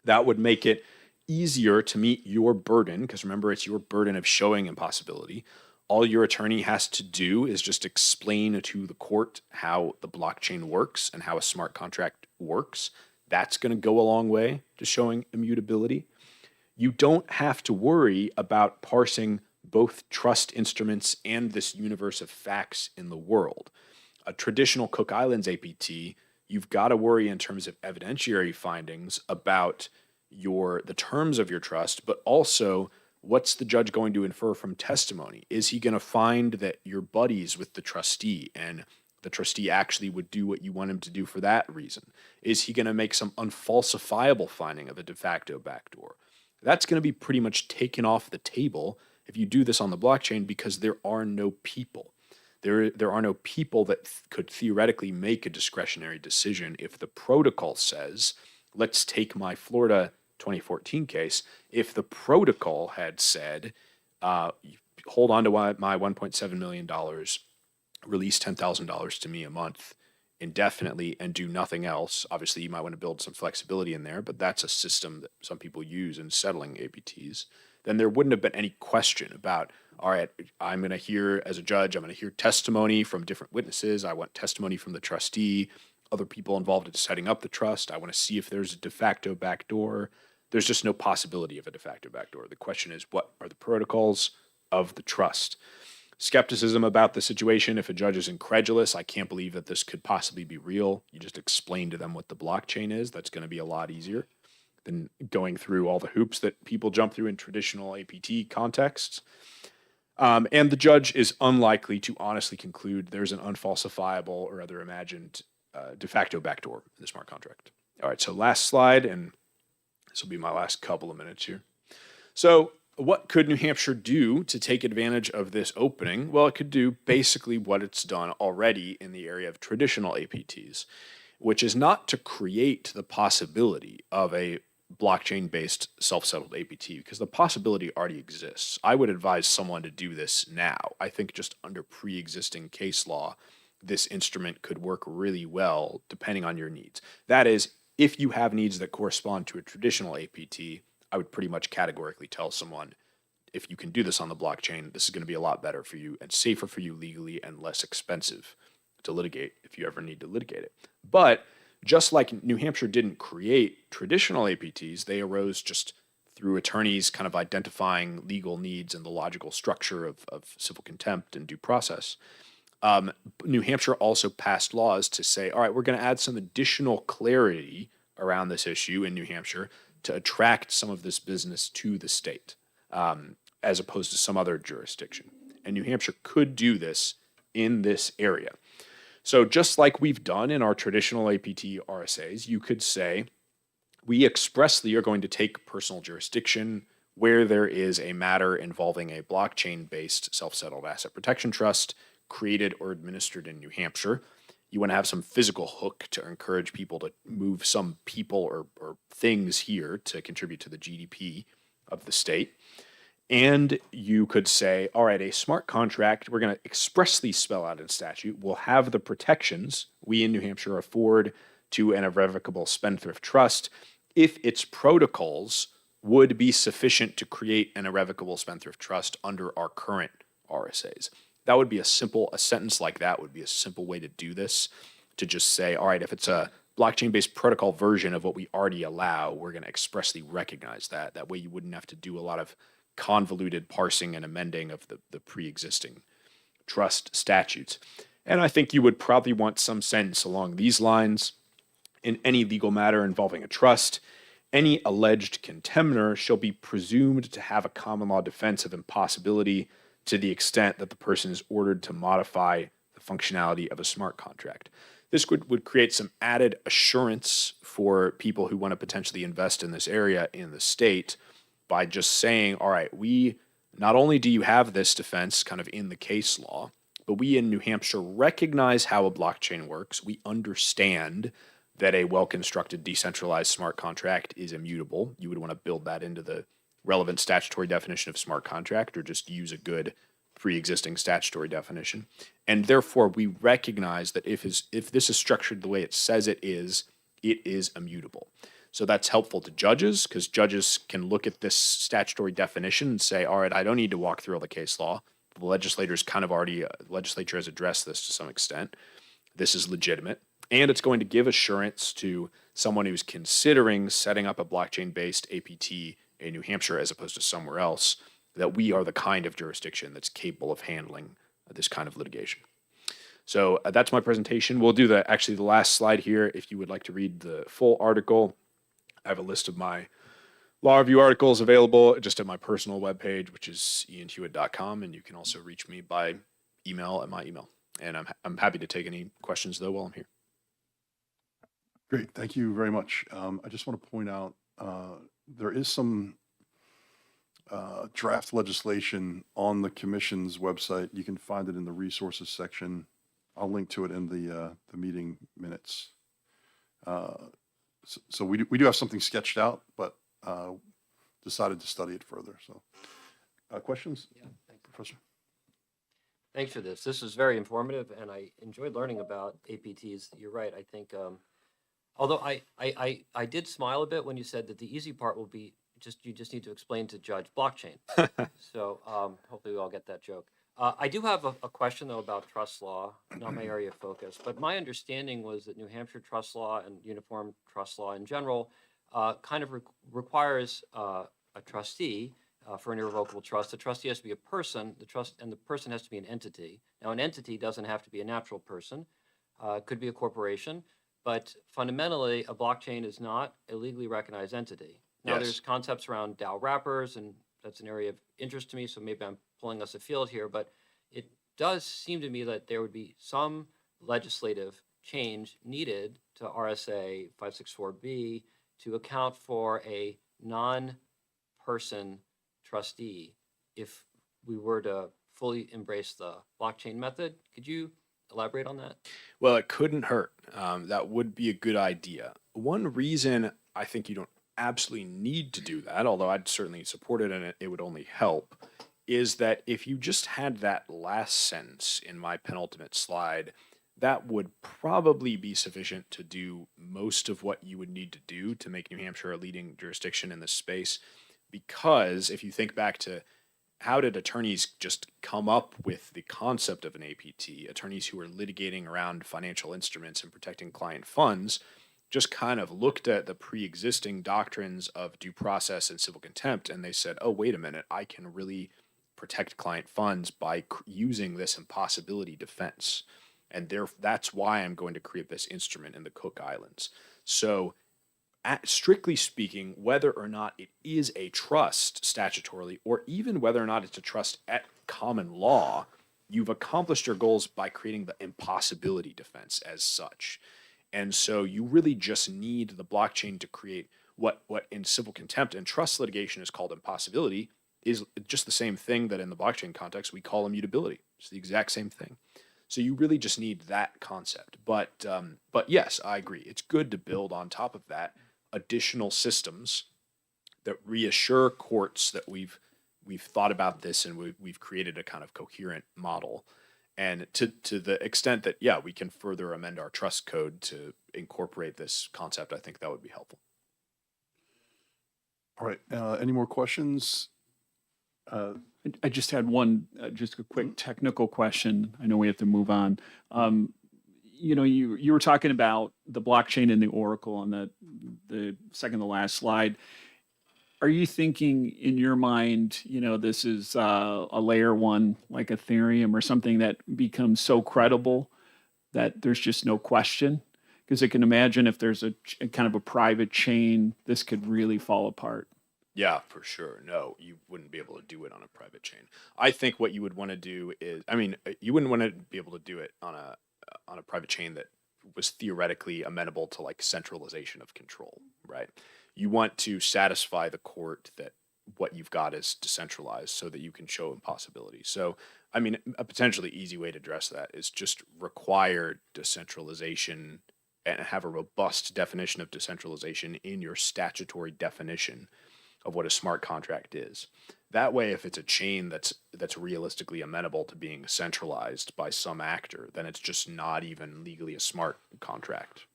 That would make it easier to meet your burden, because remember, it's your burden of showing impossibility. All your attorney has to do is just explain to the court how the blockchain works and how a smart contract works. That's going to go a long way to showing immutability. You don't have to worry about parsing both trust instruments and this universe of facts in the world. A traditional Cook Islands APT, you've got to worry in terms of evidentiary findings about the terms of your trust, but also what's the judge going to infer from testimony? Is he going to find that you're buddies with the trustee and the trustee actually would do what you want him to do for that reason? Is he going to make some unfalsifiable finding of a de facto backdoor? That's going to be pretty much taken off the table if you do this on the blockchain because there are no people. There are no people that could theoretically make a discretionary decision if the protocol says, let's take my Florida 2014 case. If the protocol had said, hold on to my $1.7 million, release $10,000 to me a month indefinitely and do nothing else. Obviously, you might want to build some flexibility in there, but that's a system that some people use in settling APTs. Then there wouldn't have been any question about, all right, I'm going to hear, as a judge, I'm going to hear testimony from different witnesses. I want testimony from the trustee, other people involved in setting up the trust. I want to see if there's a de facto backdoor. There's just no possibility of a de facto backdoor. The question is, what are the protocols of the trust? Skepticism about the situation. If a judge is incredulous, I can't believe that this could possibly be real. You just explain to them what the blockchain is. That's going to be a lot easier than going through all the hoops that people jump through in traditional APT contexts. And the judge is unlikely to honestly conclude there's an unfalsifiable or other imagined de facto backdoor in the smart contract. All right, so last slide, and this will be my last couple of minutes here. So what could New Hampshire do to take advantage of this opening? Well, it could do basically what it's done already in the area of traditional APTs, which is not to create the possibility of a blockchain-based self-settled APT, because the possibility already exists. I would advise someone to do this now. I think just under pre-existing case law, this instrument could work really well depending on your needs. That is, if you have needs that correspond to a traditional APT, I would pretty much categorically tell someone, if you can do this on the blockchain, this is going to be a lot better for you and safer for you legally and less expensive to litigate if you ever need to litigate it. But just like New Hampshire didn't create traditional APTs, they arose just through attorneys kind of identifying legal needs and the logical structure of civil contempt and due process. Um, New Hampshire also passed laws to say, all right, we're going to add some additional clarity around this issue in New Hampshire to attract some of this business to the state, as opposed to some other jurisdiction. And New Hampshire could do this in this area. So just like we've done in our traditional APT RSAs, you could say, we expressly are going to take personal jurisdiction where there is a matter involving a blockchain-based self-settled asset protection trust created or administered in New Hampshire. You want to have some physical hook to encourage people to move some people or things here to contribute to the GDP of the state. And you could say, all right, a smart contract, we're going to expressly spell out in statute, will have the protections we in New Hampshire afford to an irrevocable spendthrift trust if its protocols would be sufficient to create an irrevocable spendthrift trust under our current RSAs. That would be a sentence like that would be a simple way to do this, to just say, all right, if it's a blockchain-based protocol version of what we already allow, we're going to expressly recognize that. That way you wouldn't have to do a lot of convoluted parsing and amending of the pre-existing trust statutes. And I think you would probably want some sentence along these lines. In any legal matter involving a trust, any alleged contemner shall be presumed to have a common law defense of impossibility to the extent that the person is ordered to modify the functionality of a smart contract. This would create some added assurance for people who want to potentially invest in this area in the state by just saying, all right, we not only do you have this defense kind of in the case law, but we in New Hampshire recognize how a blockchain works. We understand that a well-constructed decentralized smart contract is immutable. You would want to build that into the relevant statutory definition of smart contract, or just use a good pre-existing statutory definition. And therefore, we recognize that if this is structured the way it says it is immutable. So that's helpful to judges, because judges can look at this statutory definition and say, all right, I don't need to walk through all the case law. The legislature has addressed this to some extent. This is legitimate. And it's going to give assurance to someone who's considering setting up a blockchain-based APT in New Hampshire as opposed to somewhere else, that we are the kind of jurisdiction that's capable of handling this kind of litigation. So that's my presentation. We'll do the last slide here. If you would like to read the full article, I have a list of my law review articles available just at my personal webpage, which is ianhewitt.com. And you can also reach me by email at my email. And I'm happy to take any questions, though, while I'm here. Great, thank you very much. I just want to point out, there is some draft legislation on the commission's website. You can find it in the resources section. I'll link to it in the meeting minutes. So we do have something sketched out, but decided to study it further. So questions? Yeah, thank you. Professor? Thanks for this. This was very informative, and I enjoyed learning about APTs. You're right. I think, although I did smile a bit when you said that the easy part will be you just need to explain to Judge blockchain. So hopefully we all get that joke. I do have a question, though, about trust law, not my area of focus, but my understanding was that New Hampshire trust law and uniform trust law in general kind of requires a trustee for an irrevocable trust. The trustee has to be a person, and the person has to be an entity. Now, an entity doesn't have to be a natural person. It could be a corporation, but fundamentally, a blockchain is not a legally recognized entity. Now, Yes. there's concepts around DAO wrappers, and that's an area of interest to me, so maybe I'm pulling us afield here, but it does seem to me that there would be some legislative change needed to RSA 564B to account for a non-person trustee if we were to fully embrace the blockchain method. Could you elaborate on that? Well, it couldn't hurt. That would be a good idea. One reason I think you don't absolutely need to do that, although I'd certainly support it and it would only help, is that if you just had that last sentence in my penultimate slide, that would probably be sufficient to do most of what you would need to do to make New Hampshire a leading jurisdiction in this space. Because if you think back to how did attorneys just come up with the concept of an APT, attorneys who were litigating around financial instruments and protecting client funds, just kind of looked at the pre-existing doctrines of due process and civil contempt, and they said, oh, wait a minute, I can really protect client funds by using this impossibility defense. And that's why I'm going to create this instrument in the Cook Islands. So strictly speaking, whether or not it is a trust statutorily, or even whether or not it's a trust at common law, you've accomplished your goals by creating the impossibility defense as such. And so you really just need the blockchain to create what in civil contempt and trust litigation is called impossibility, is just the same thing that in the blockchain context we call immutability. It's the exact same thing. So you really just need that concept. But yes, I agree. It's good to build on top of that additional systems that reassure courts that we've thought about this and we've created a kind of coherent model. And to the extent that, yeah, we can further amend our trust code to incorporate this concept, I think that would be helpful. All right, any more questions? I just had one, just a quick technical question. I know we have to move on. You were talking about the blockchain and the Oracle on the second to last slide. Are you thinking in your mind, this is a layer one like Ethereum or something that becomes so credible that there's just no question? Because I can imagine if there's a kind of a private chain, this could really fall apart. Yeah, for sure. No, you wouldn't be able to do it on a private chain. I think what you would want to do is, you wouldn't want to be able to do it on a private chain that was theoretically amenable to like centralization of control, right? You want to satisfy the court that what you've got is decentralized so that you can show impossibility. So, a potentially easy way to address that is just require decentralization and have a robust definition of decentralization in your statutory definition of what a smart contract is. That way, if it's a chain that's realistically amenable to being centralized by some actor, then it's just not even legally a smart contract.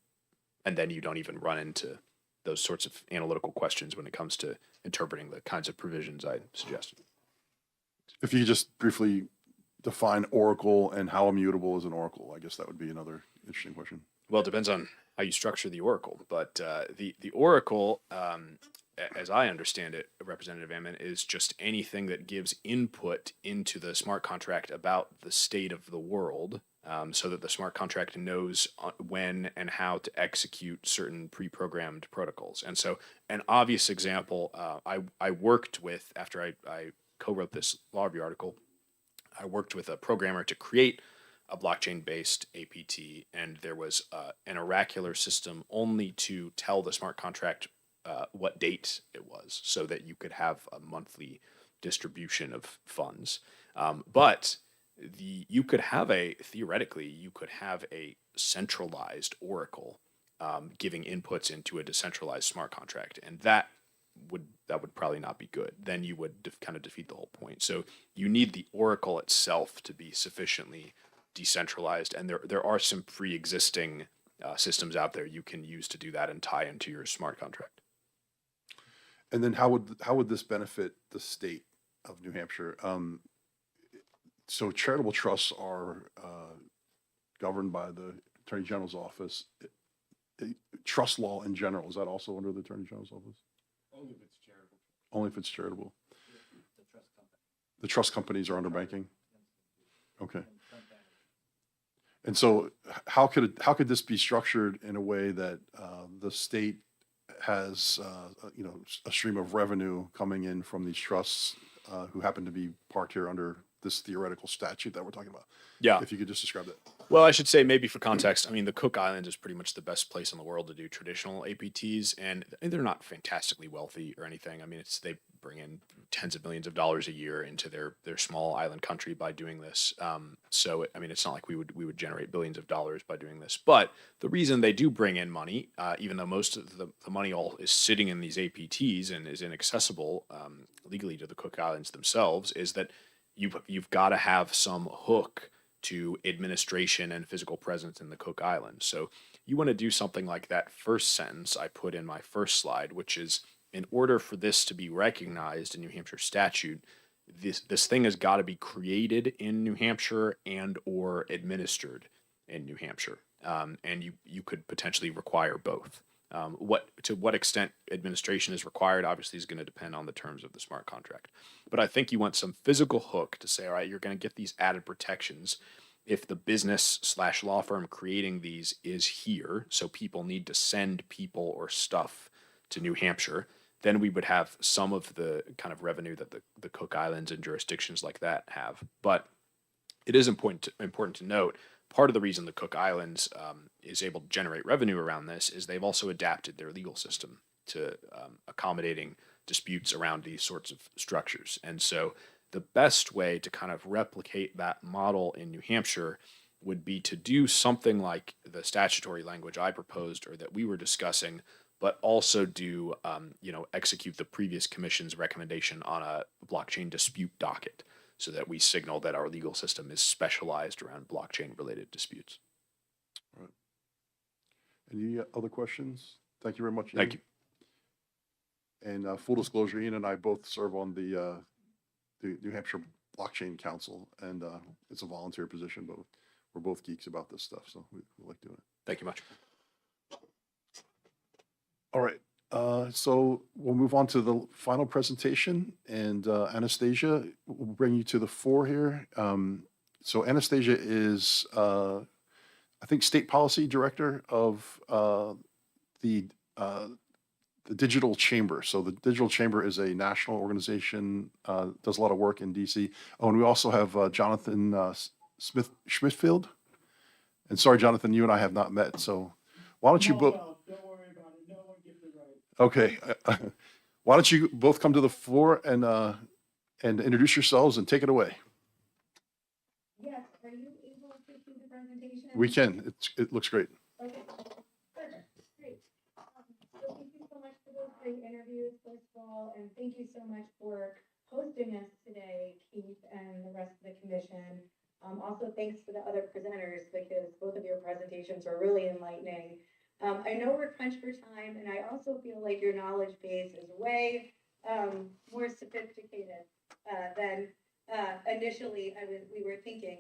And then you don't even run into those sorts of analytical questions when it comes to interpreting the kinds of provisions I suggested. If you could just briefly define Oracle and how immutable is an Oracle, I guess that would be another interesting question. Well, it depends on how you structure the Oracle, but the Oracle, as I understand it, Representative Ammon, is just anything that gives input into the smart contract about the state of the world, so that the smart contract knows when and how to execute certain pre-programmed protocols. And so an obvious example, I worked with, after I co-wrote this law review article, I worked with a programmer to create a blockchain-based APT, and there was an oracular system only to tell the smart contract what date it was, so that you could have a monthly distribution of funds. But theoretically, you could have a centralized Oracle giving inputs into a decentralized smart contract, and that would probably not be good. Then you would kind of defeat the whole point. So you need the Oracle itself to be sufficiently decentralized, and there are some pre-existing systems out there you can use to do that and tie into your smart contract. And then how would this benefit the state of New Hampshire? So charitable trusts are governed by the Attorney General's office. Trust law in general, is that also under the Attorney General's office? Only if it's charitable. Only if it's charitable. The trust companies are under banking? Okay. And so how could this be structured in a way that the state has a stream of revenue coming in from these trusts who happen to be parked here under this theoretical statute that we're talking about? Yeah. If you could just describe that. Well, I should say, maybe for context, the Cook Islands is pretty much the best place in the world to do traditional APTs, and they're not fantastically wealthy or anything. They bring in tens of millions of dollars a year into their small island country by doing this. So it's not like we would generate billions of dollars by doing this. But the reason they do bring in money, even though most of the money all is sitting in these APTs and is inaccessible legally to the Cook Islands themselves, is that you've got to have some hook to administration and physical presence in the Cook Islands. So you want to do something like that first sentence I put in my first slide, which is, in order for this to be recognized in New Hampshire statute, this thing has got to be created in New Hampshire and or administered in New Hampshire. and you could potentially require both. To what extent administration is required obviously is going to depend on the terms of the smart contract. But I think you want some physical hook to say, all right, you're going to get these added protections if the business / law firm creating these is here, so people need to send people or stuff to New Hampshire, then we would have some of the kind of revenue that the Cook Islands and jurisdictions like that have. But it is important to note, part of the reason the Cook Islands is able to generate revenue around this is they've also adapted their legal system to accommodating disputes around these sorts of structures. And so the best way to kind of replicate that model in New Hampshire would be to do something like the statutory language I proposed or that we were discussing, but also do, execute the previous commission's recommendation on a blockchain dispute docket so that we signal that our legal system is specialized around blockchain-related disputes. Any other questions? Thank you very much. Thank you. And full disclosure, Ian and I both serve on the New Hampshire Blockchain Council, and it's a volunteer position, but we're both geeks about this stuff, so we like doing it. Thank you much. All right, so we'll move on to the final presentation, and Anastasia will bring you to the fore here. So Anastasia is, I think, State Policy Director of the Digital Chamber. So the Digital Chamber is a national organization, does a lot of work in DC. Oh, and we also have Jonathan Schmidtfield. And sorry, Jonathan, you and I have not met, so why don't you both? Don't worry about it. No one gets it right. Okay, why don't you both come to the floor and introduce yourselves and take it away? Yes, are you able to see the presentation? We can. It looks great. Okay, perfect, great. So thank you so much for those great interviews, first of all, and thank you so much for hosting us today, Keith and the rest of the commission. Also, thanks to the other presenters because both of your presentations were really enlightening. I know we're crunched for time, and I also feel like your knowledge base is way more sophisticated than initially we were thinking.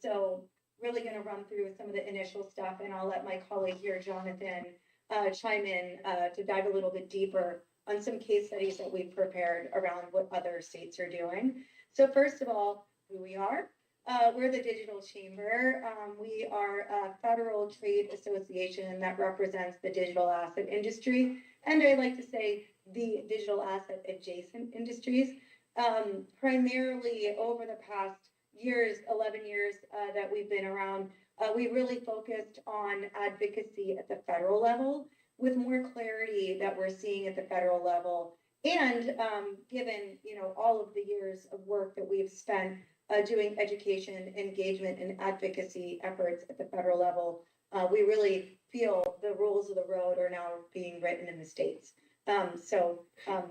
So really going to run through some of the initial stuff, and I'll let my colleague here, Jonathan, chime in to dive a little bit deeper on some case studies that we've prepared around what other states are doing. So first of all, who we are. We're the Digital Chamber. We are a federal trade association that represents the digital asset industry, and I like to say the digital asset adjacent industries. Primarily over the past 11 years that we've been around, we really focused on advocacy at the federal level with more clarity that we're seeing at the federal level. And given, all of the years of work that we've spent doing education, engagement, and advocacy efforts at the federal level, we really feel the rules of the road are now being written in the states. So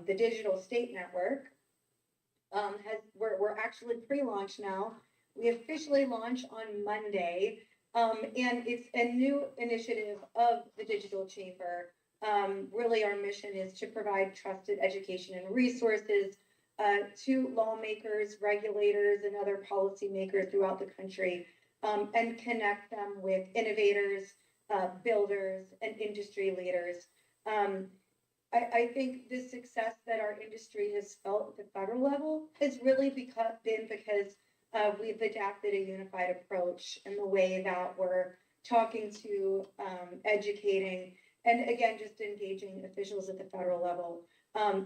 the Digital State Network we're actually pre-launch now. We officially launch on Monday, and it's a new initiative of the Digital Chamber. Really, our mission is to provide trusted education and resources to lawmakers, regulators, and other policymakers throughout the country, and connect them with innovators, builders, and industry leaders. I think the success that our industry has felt at the federal level has really been because we've adapted a unified approach in the way that we're talking to, educating, and again, just engaging officials at the federal level.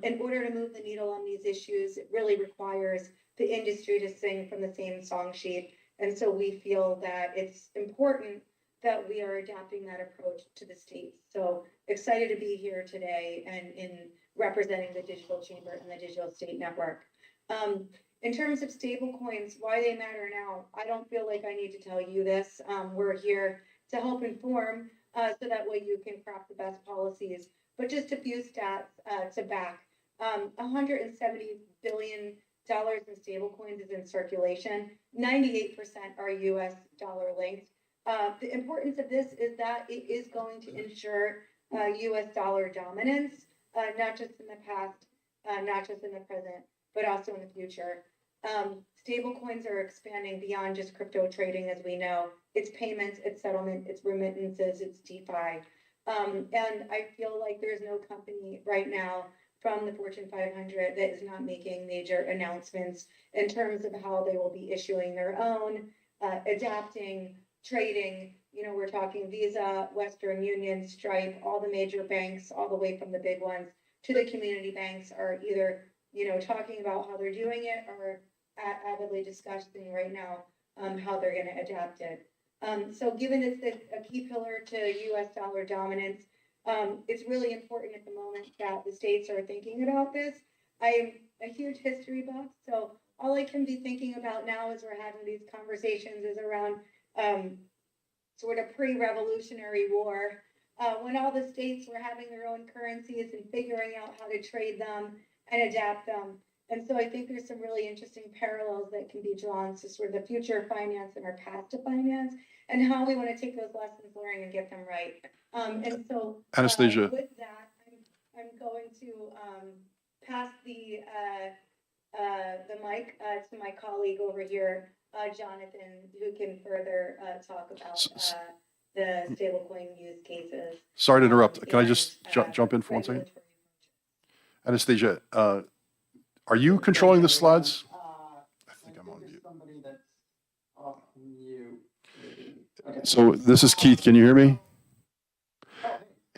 In order to move the needle on these issues, it really requires the industry to sing from the same song sheet. And so we feel that it's important that we are adapting that approach to the states. So excited to be here today and in representing the Digital Chamber and the Digital State Network. In terms of stablecoins, why they matter now, I don't feel like I need to tell you this. We're here to help inform so that way you can craft the best policies. But just a few stats to back. $170 billion in stablecoins is in circulation. 98% are US dollar linked. The importance of this is that it is going to ensure US dollar dominance, not just in the past, not just in the present, but also in the future. Stable coins are expanding beyond just crypto trading, as we know. It's payments, it's settlement, it's remittances, it's DeFi. And I feel like there's no company right now from the Fortune 500 that is not making major announcements in terms of how they will be issuing their own, adapting, trading. You know, we're talking Visa, Western Union, Stripe, all the major banks, all the way from the big ones to the community banks are either, you know, talking about how they're doing it or avidly discussing right now how they're going to adapt it. So given it's a key pillar to US dollar dominance, it's really important at the moment that the states are thinking about this. I'm a huge history buff, so all I can be thinking about now as we're having these conversations is around sort of pre-Revolutionary War, when all the states were having their own currencies and figuring out how to trade them and adapt them. And so I think there's some really interesting parallels that can be drawn to sort of the future of finance and our path to finance and how we want to take those lessons learned and get them right. And so Anastasia. with that, I'm going to pass the mic to my colleague over here, Jonathan, who can further talk about the stablecoin use cases. Sorry to interrupt. Can I and, just jump in for 1 second? regulatory Anastasia, are you controlling the slides? I think I'm on mute. Somebody that's off mute. Okay. So this is Keith. Can you hear me?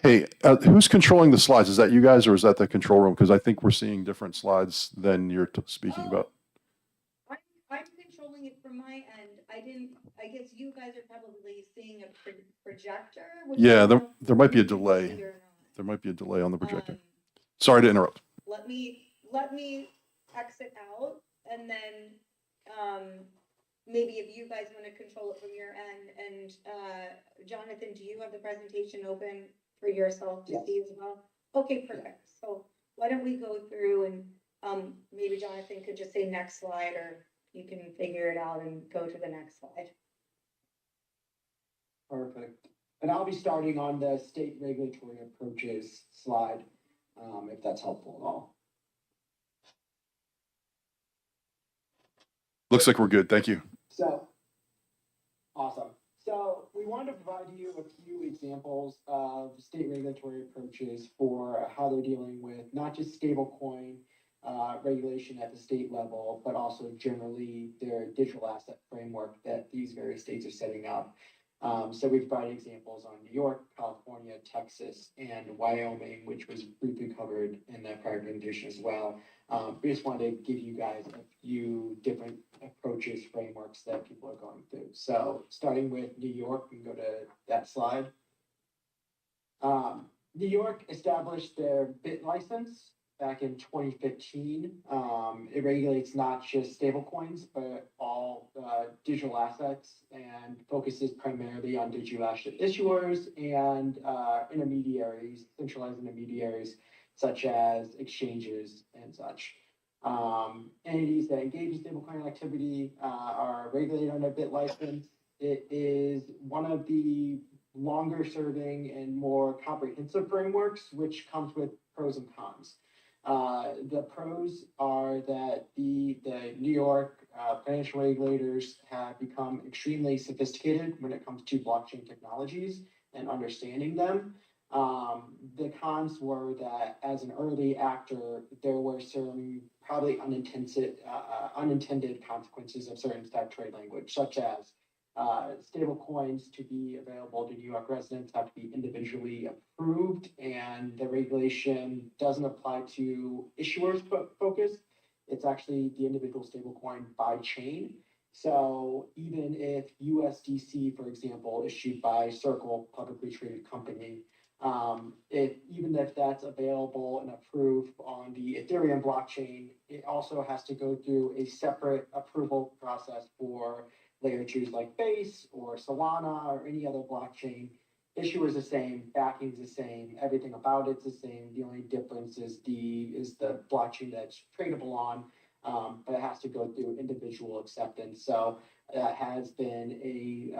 Hey, who's controlling the slides? Is that you guys or is that the control room? Because I think we're seeing different slides than you're speaking about. I'm controlling it from my end. I guess you guys are probably seeing a projector. Yeah, there might be a delay. There might be a delay on the projector. Sorry to interrupt. Let me exit out and then maybe if you guys want to control it from your end. And Jonathan, do you have the presentation open for yourself to see as well? Okay, perfect. So why don't we go through and maybe Jonathan could just say next slide, or you can figure it out and go to the next slide. Perfect. And I'll be starting on the state regulatory approaches slide, if that's helpful at all. Looks like we're good. Thank you. So, awesome. So we wanted to provide you a few examples of state regulatory approaches for how they're dealing with not just stablecoin regulation at the state level, but also generally their digital asset framework that these various states are setting up. So we've provided examples on New York, California, Texas, and Wyoming, which was briefly covered in the prior presentation as well. We just wanted to give you guys a few different approaches, frameworks that people are going through. So starting with New York, we can go to that slide. New York established their BIT license back in 2015. It regulates not just stablecoins, but all digital assets and focuses primarily on digital asset issuers and intermediaries, centralized intermediaries, such as exchanges and such. Entities that engage in stablecoin activity are regulated under BIT license. It is one of the longer serving and more comprehensive frameworks, which comes with pros and cons. The pros are that the New York financial regulators have become extremely sophisticated when it comes to blockchain technologies and understanding them. The cons were that as an early actor, there were some probably unintended consequences of certain statutory language, such as stable coins to be available to New York residents have to be individually approved, and the regulation doesn't apply to issuers focused. It's actually the individual stable coin by chain. So even if USDC, for example, issued by Circle, publicly traded company, even if that's available and approved on the Ethereum blockchain, it also has to go through a separate approval process for layer 2s like Base or Solana or any other blockchain. Issuer is the same, backing is the same, everything about it's the same. The only difference is the blockchain that's tradable on, but it has to go through individual acceptance. So that has been a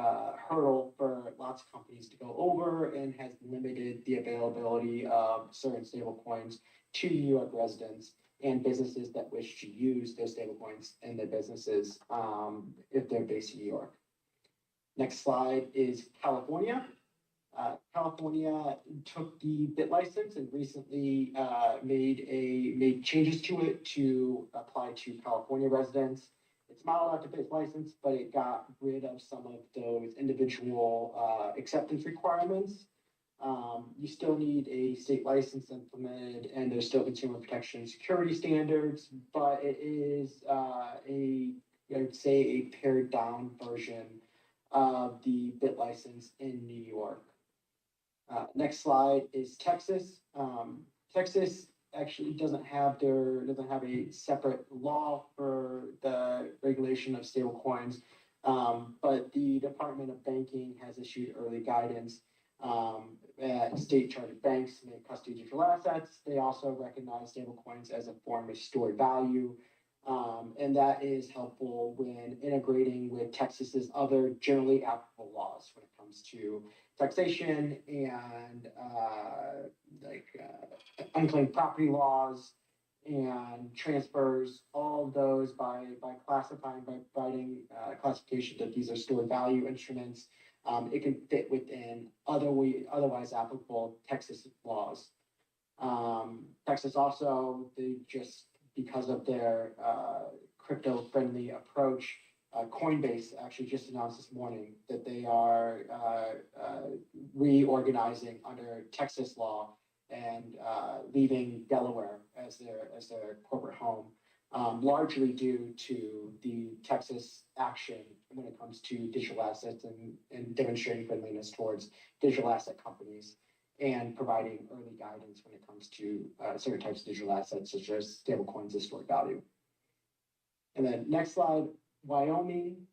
hurdle for lots of companies to go over and has limited the availability of certain stable coins to New York residents. and businesses that wish to use those stablecoins in their businesses if they're based in New York. Next slide is California. California took the bit license and recently made changes to it to apply to California residents. It's modeled after bit license, but it got rid of some of those individual acceptance requirements. You still need a state license implemented, and there's still consumer protection security standards, but it is I would say a pared down version of the bit license in New York. Next slide is Texas. Texas actually doesn't have a separate law for the regulation of stablecoins, but the Department of Banking has issued early guidance that state chartered banks may custody digital assets. They also recognize stablecoins as a form of stored value. And that is helpful when integrating with Texas's other generally applicable laws when it comes to taxation and unclaimed property laws and transfers, all of those by providing classification that these are stored value instruments. It can fit within otherwise applicable Texas laws. Texas also, because of their crypto-friendly approach, Coinbase actually just announced this morning that they are reorganizing under Texas law and leaving Delaware as their corporate home, largely due to the Texas action when it comes to digital assets and demonstrating friendliness towards digital asset companies and providing early guidance when it comes to certain types of digital assets, such as stablecoins as stored value. And then next slide, Wyoming.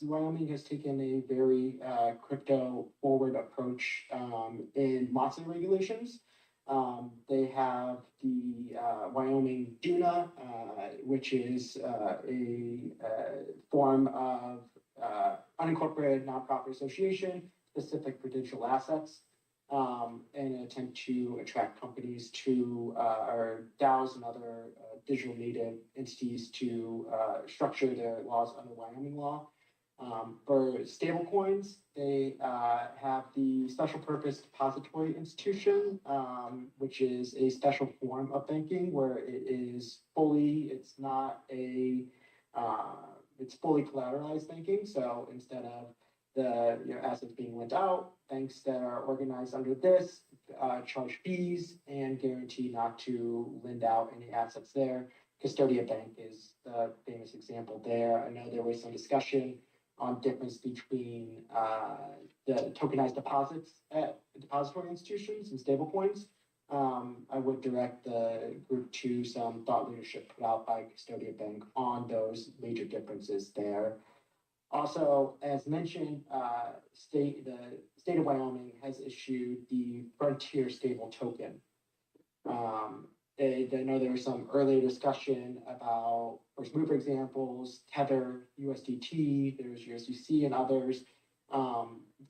Wyoming has taken a very crypto forward approach in MOTSA regulations. They have the Wyoming DUNA, which is a form of unincorporated nonprofit association specific for digital assets, in an attempt to attract companies to or DAOs and other digital native entities to structure their laws under Wyoming law. For stablecoins, they have the Special Purpose Depository Institution, which is a special form of banking where it's fully collateralized banking. So instead of the assets being lent out, banks that are organized under this charge fees and guarantee not to lend out any assets there. Custodia Bank is the famous example there. I know there was some discussion on difference between the tokenized deposits at depository institutions and stablecoins. I would direct the group to some thought leadership put out by Custodia Bank on those major differences there. Also, as mentioned, the state of Wyoming has issued the Frontier Stable Token. I know there was some earlier discussion about first mover examples, Tether, USDT, there's USDC and others.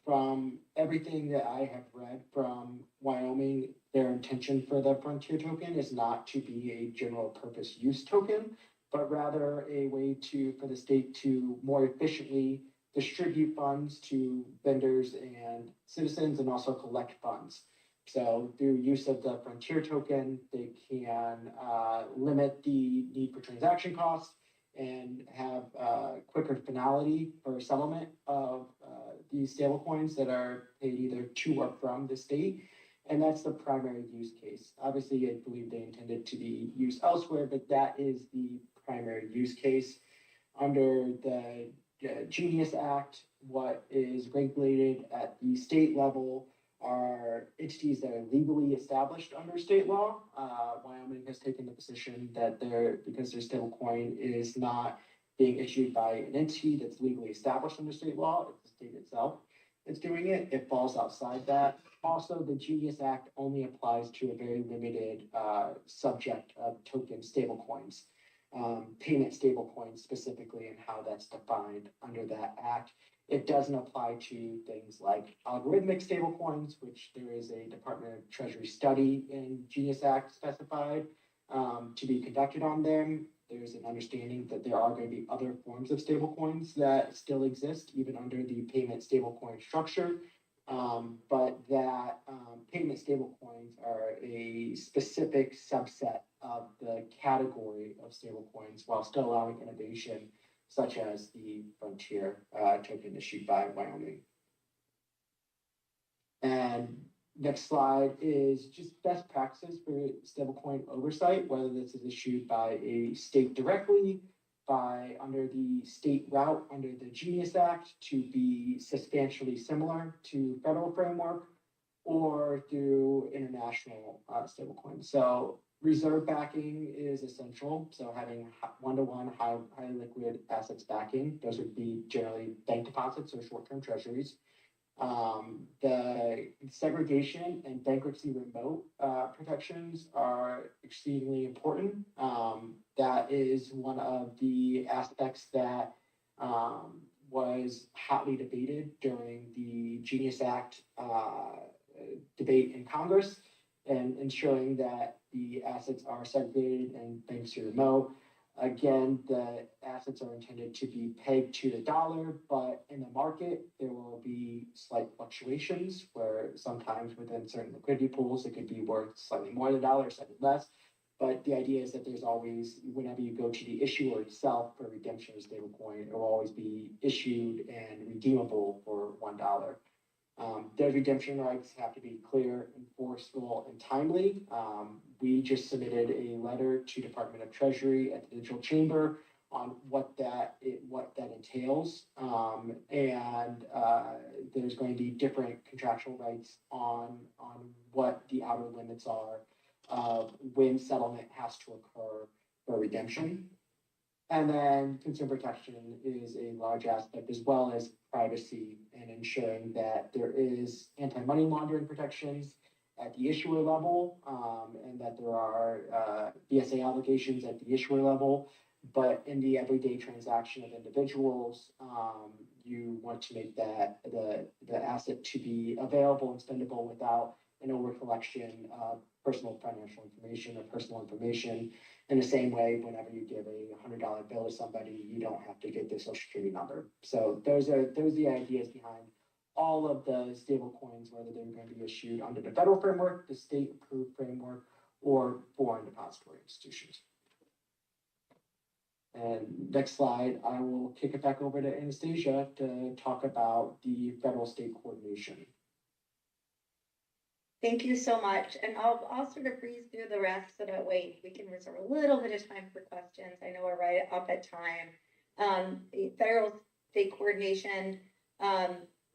From everything that I have read from Wyoming, their intention for the Frontier Token is not to be a general purpose use token, but rather a way for the state to more efficiently distribute funds to vendors and citizens and also collect funds. So through use of the Frontier Token, they can limit the need for transaction costs and have quicker finality for settlement of these stablecoins that are paid either to or from the state. And that's the primary use case. Obviously, I believe they intended to be used elsewhere, but that is the primary use case. Under the Genius Act, what is regulated at the state level are entities that are legally established under state law. Wyoming has taken the position that because their stablecoin is not being issued by an entity that's legally established under state law, it's the state itself that's doing it. It falls outside that. Also, the Genius Act only applies to a very limited subject of token stablecoins, payment stablecoins specifically, and how that's defined under that act. It doesn't apply to things like algorithmic stablecoins, which there is a Department of Treasury study in Genius Act specified. to be conducted on them. There's an understanding that there are going to be other forms of stablecoins that still exist, even under the payment stablecoin structure. But that payment stablecoins are a specific subset of the category of stablecoins while still allowing innovation, such as the Frontier token issued by Wyoming. And next slide is just best practices for stablecoin oversight, whether this is issued by a state directly, by under the state route under the Genius Act to be substantially similar to federal framework, or through international stablecoins. So reserve backing is essential. So having one-to-one high liquid assets backing, those would be generally bank deposits or short-term treasuries. The segregation and bankruptcy remote protections are extremely important. That is one of the aspects that was hotly debated during the Genius Act debate in Congress, and ensuring that the assets are segregated and bankruptcy remote. Again, the assets are intended to be pegged to the dollar, but in the market, there will be slight fluctuations where sometimes within certain liquidity pools, it could be worth slightly more than a dollar, slightly less. But the idea is that there's always, whenever you go to the issuer itself for redemption of stablecoin, it will always be issued and redeemable for $1. Those redemption rights have to be clear, enforceable, and timely. We just submitted a letter to Department of Treasury at the Digital Chamber on what that entails. And there's going to be different contractual rights on what the outer limits are of when settlement has to occur for redemption. And then consumer protection is a large aspect, as well as privacy and ensuring that there is anti-money laundering protections at the issuer level, and that there are BSA obligations at the issuer level. But in the everyday transaction of individuals, you want to make that the asset to be available and spendable without an over collection of personal financial information or personal information. In the same way, whenever you give a $100 bill to somebody, you don't have to get their social security number. So those are the ideas behind all of the stable coins, whether they're going to be issued under the federal framework, the state approved framework, or foreign depository institutions. And next slide, I will kick it back over to Anastasia to talk about the federal state coordination. Thank you so much. And I'll sort of breeze through the rest so that way we can reserve a little bit of time for questions. I know we're right up at time. Federal state coordination,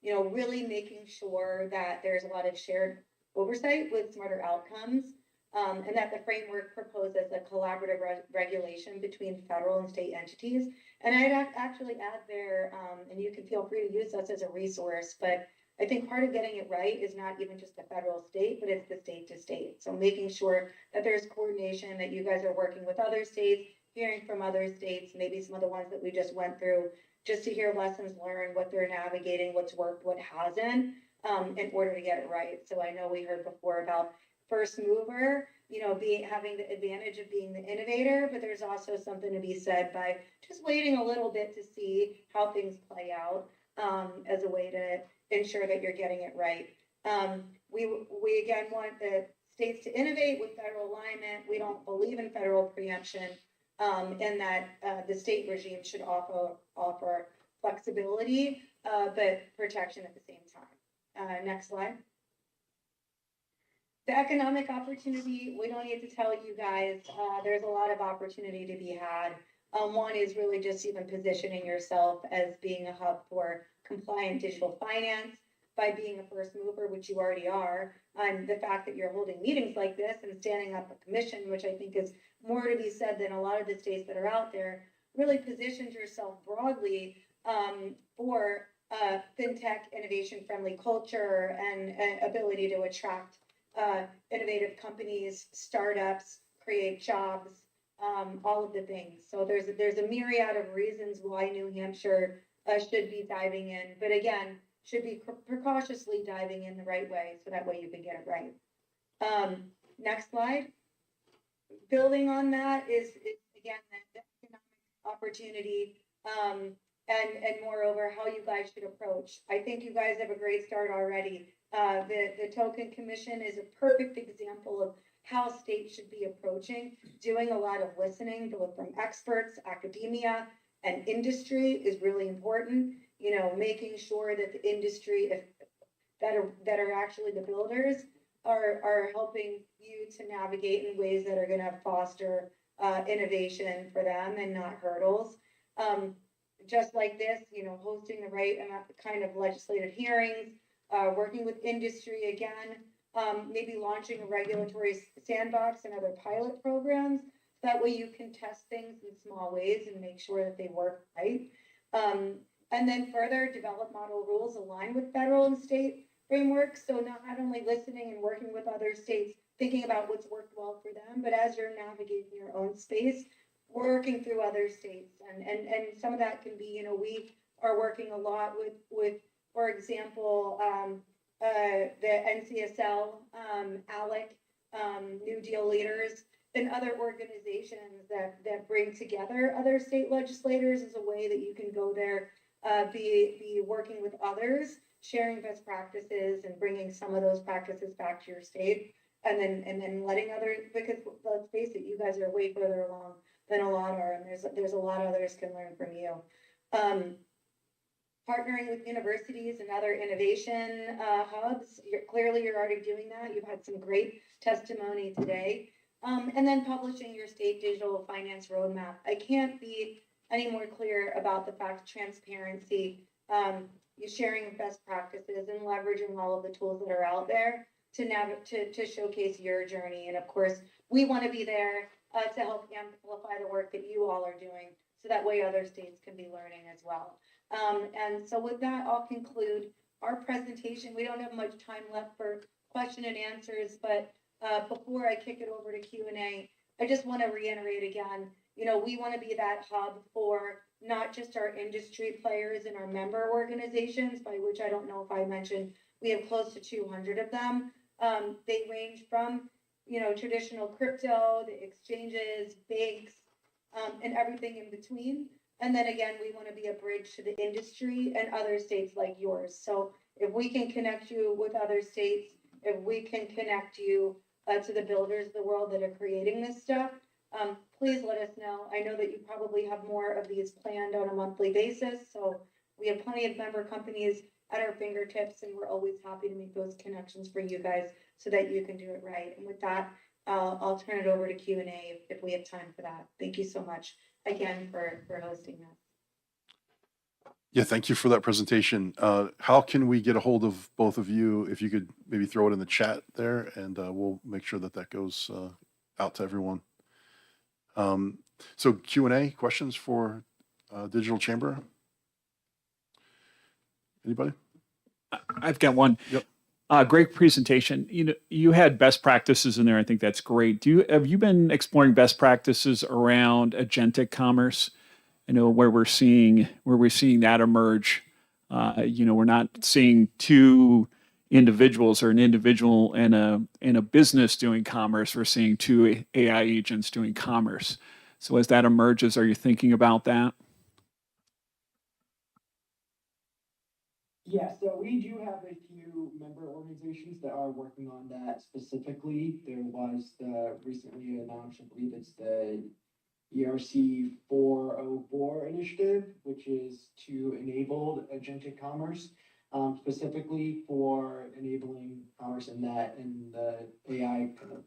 really making sure that there's a lot of shared oversight with smarter outcomes, and that the framework proposes a collaborative regulation between federal and state entities. And I'd actually add there, and you can feel free to use us as a resource, but I think part of getting it right is not even just the federal state, but it's the state to state. So making sure that there's coordination, that you guys are working with other states, hearing from other states, maybe some of the ones that we just went through, just to hear lessons learned, what they're navigating, what's worked, what hasn't, in order to get it right. So I know we heard before about first mover, having the advantage of being the innovator, but there's also something to be said by just waiting a little bit to see how things play out, as a way to ensure that you're getting it right. We again want the states to innovate with federal alignment. We don't believe in federal preemption, and that the state regime should offer flexibility, but protection at the same time. Next slide. The economic opportunity, we don't need to tell you guys, there's a lot of opportunity to be had. One is really just even positioning yourself as being a hub for compliant digital finance by being a first mover, which you already are. And the fact that you're holding meetings like this and standing up a commission, which I think is more to be said than a lot of the states that are out there, really positions yourself broadly for fintech innovation-friendly culture and ability to attract innovative companies, startups, create jobs, all of the things. So there's a myriad of reasons why New Hampshire should be diving in, but again, should be precautiously diving in the right way, so that way you can get it right. Next slide. building on that is again, the economic opportunity, and moreover, how you guys should approach. I think you guys have a great start already. The Token Commission is a perfect example of how states should be approaching, doing a lot of listening, both from experts, academia, and industry is really important. You know, making sure that the industry, that are actually the builders, are helping you to navigate in ways that are going to foster innovation for them and not hurdles. Just like this, you know, hosting the right kind of legislative hearings, working with industry again, maybe launching a regulatory sandbox and other pilot programs. That way you can test things in small ways and make sure that they work right. And then further develop model rules aligned with federal and state frameworks. So not only listening and working with other states, thinking about what's worked well for them, but as you're navigating your own space, working through other states. And some of that can be, you know, we are working a lot with for example, the NCSL, ALEC, New Deal Leaders, and other organizations that bring together other state legislators as a way that you can go there, be working with others, sharing best practices and bringing some of those practices back to your state, and then letting others, because let's face it, you guys are way further along than a lot are, and there's a lot others can learn from you. Partnering with universities and other innovation hubs. You're already doing that. You've had some great testimony today. And then publishing your state digital finance roadmap. I can't be any more clear about the fact transparency, you sharing best practices and leveraging all of the tools that are out there to showcase your journey. And of course, we want to be there to help amplify the work that you all are doing, so that way other states can be learning as well. And so with that, I'll conclude our presentation. We don't have much time left for question and answers, but before I kick it over to Q&A, I just want to reiterate again, you know, we want to be that hub for not just our industry players and our member organizations, by which I don't know if I mentioned, we have close to 200 of them. They range from, you know, traditional crypto, the exchanges, banks, and everything in between. And then again, we want to be a bridge to the industry and other states like yours. So if we can connect you with other states, if we can connect you to the builders of the world that are creating this stuff, please let us know. I know that you probably have more of these planned on a monthly basis. So we have plenty of member companies at our fingertips, and we're always happy to make those connections for you guys so that you can do it right. And with that, I'll turn it over to Q&A if we have time for that. Thank you so much again for hosting this. Yeah, thank you for that presentation. How can we get a hold of both of you? If you could maybe throw it in the chat there, and we'll make sure that goes out to everyone. So Q&A, questions for Digital Chamber? Anybody? I've got one. Yep. Great presentation. You know, you had best practices in there. I think that's great. Have you been exploring best practices around agentic commerce? I know where we're seeing that emerge. You know, we're not seeing two individuals or an individual and a business doing commerce. We're seeing two AI agents doing commerce. So as that emerges, are you thinking about that? Yeah, so we do have a few member organizations that are working on that specifically. There was the recently announced, I believe it's the ERC 404 initiative, which is to enable agentic commerce, specifically for enabling commerce in the AI kind of,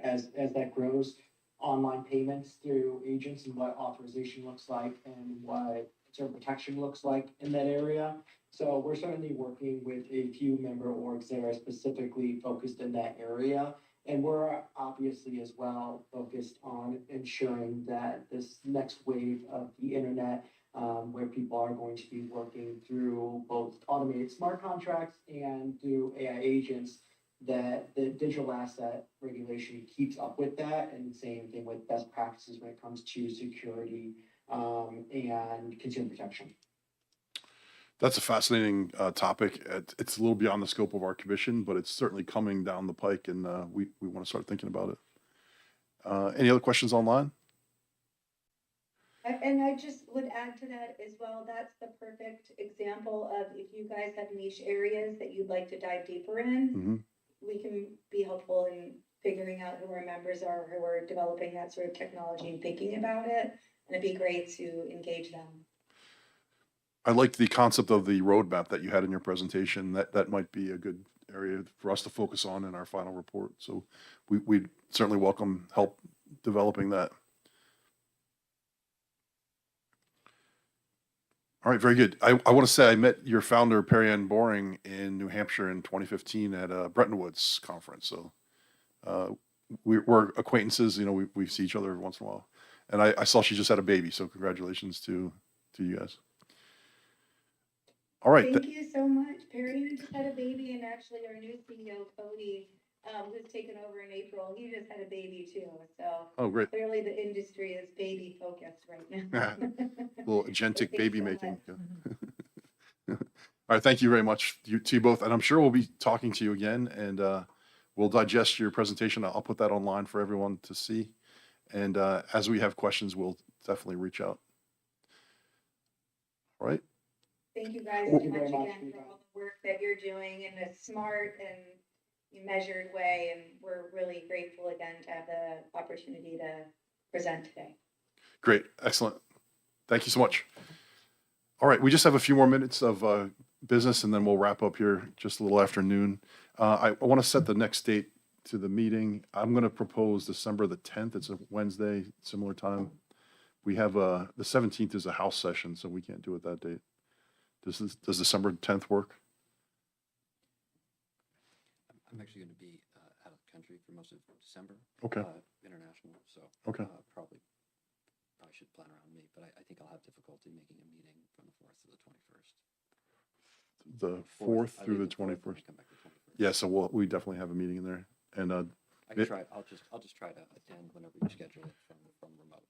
as that grows, online payments through agents and what authorization looks like and what consumer protection looks like in that area. So we're certainly working with a few member orgs that are specifically focused in that area. And we're obviously as well focused on ensuring that this next wave of the internet, where people are going to be working through both automated smart contracts and through AI agents, that the digital asset regulation keeps up with that. And same thing with best practices when it comes to security and consumer protection. That's a fascinating topic. It's a little beyond the scope of our commission, but it's certainly coming down the pike, and we want to start thinking about it. Any other questions online? And I just would add to that as well, that's the perfect example of if you guys have niche areas that you'd like to dive deeper in, Mhm. we can be helpful in figuring out who our members are, who are developing that sort of technology and thinking about it. And it'd be great to engage them. I liked the concept of the roadmap that you had in your presentation. That might be a good area for us to focus on in our final report. So we'd certainly welcome help developing that. All right, very good. I want to say I met your founder, Perry Ann Boring, in New Hampshire in 2015 at a Bretton Woods conference. So we're acquaintances. You know, we see each other every once in a while. And I saw she just had a baby. So congratulations to you guys. All right. Thank you so much. Perry just had a baby, and actually our new CEO, Cody, who's taken over in April, he just had a baby too. So Oh, great. clearly the industry is baby focused right now. Little agentic Thanks baby so making. much. Yeah. All right. Thank you very much to you both. And I'm sure we'll be talking to you again, and we'll digest your presentation. I'll put that online for everyone to see. And as we have questions, we'll definitely reach out. All right. Thank you guys Well- so much again for all the work that you're doing in a smart and measured way. And we're really grateful again to have the opportunity to present today. Great. Excellent. Thank you so much. All right. We just have a few more minutes of business, and then we'll wrap up here just a little after noon. I want to set the next date to the meeting. I'm going to propose December the 10th. It's a Wednesday, similar time. We have the 17th is a house session, so we can't do it that date. Does December 10th work? I'm actually going to be out of the country for most of December. Okay. International, so Okay. probably should plan around me, but I think I'll have difficulty making a meeting from the 4th to the 21st. The 4th I through leave the 4th and I 21st. come back the 21st. Yeah, so we definitely have a meeting in there. And I can it- try. I'll just try to attend whenever you schedule it from remote.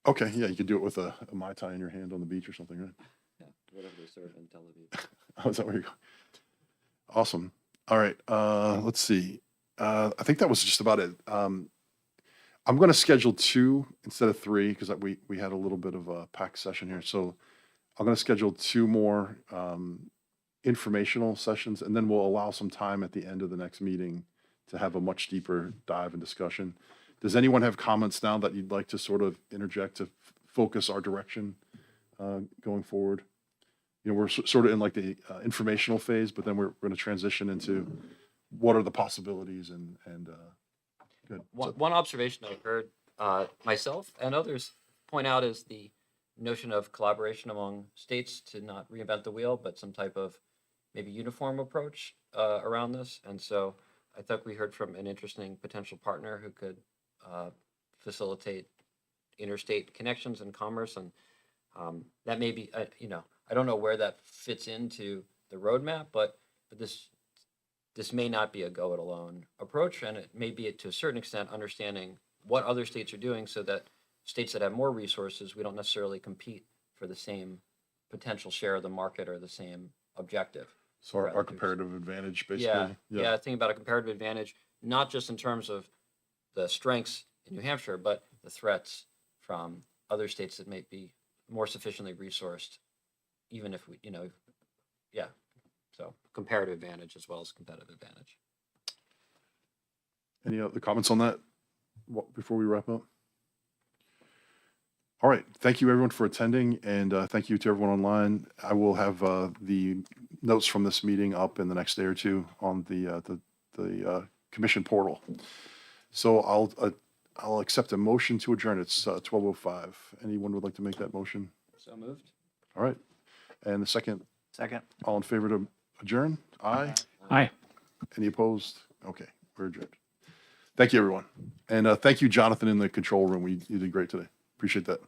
okay, yeah, you could do it with a Mai Tai in your hand on the beach or something, right? Yeah, whatever they serve in Tel Aviv. Oh, is that where you're going? Awesome. All right. Let's see. I think that was just about it. I'm going to schedule 2 instead of 3 because we had a little bit of a packed session here. So I'm going to schedule 2 more informational sessions, and then we'll allow some time at the end of the next meeting to have a much deeper dive and discussion. Does anyone have comments now that you'd like to sort of interject to focus our direction going forward? You know, we're sort of in like the informational phase, but then we're going to transition into what are the possibilities and good. One observation I've heard myself and others point out is the notion of collaboration among states to not reinvent the wheel, but some type of maybe uniform approach around this. And so I thought we heard from an interesting potential partner who could facilitate interstate connections and commerce. And that may be, I don't know where that fits into the roadmap, but this may not be a go it alone approach, and it may be to a certain extent understanding what other states are doing so that states that have more resources, we don't necessarily compete for the same potential share of the market or the same objective. So our comparative advantage, basically. Yeah, thinking about a comparative advantage, not just in terms of the strengths in New Hampshire, but the threats from other states that may be more sufficiently resourced, even if we, so comparative advantage as well as competitive advantage. Any other comments on that before we wrap up? All right. Thank you, everyone, for attending, and thank you to everyone online. I will have the notes from this meeting up in the next day or two on the commission portal. So I'll accept a motion to adjourn. It's 12:05. Anyone would like to make that motion? So moved. All right. And the second, Second. all in favor to adjourn? Aye. Hi. Any opposed? Okay, we're adjourned. Thank you, everyone. And thank you, Jonathan, in the control room. You did great today. Appreciate that.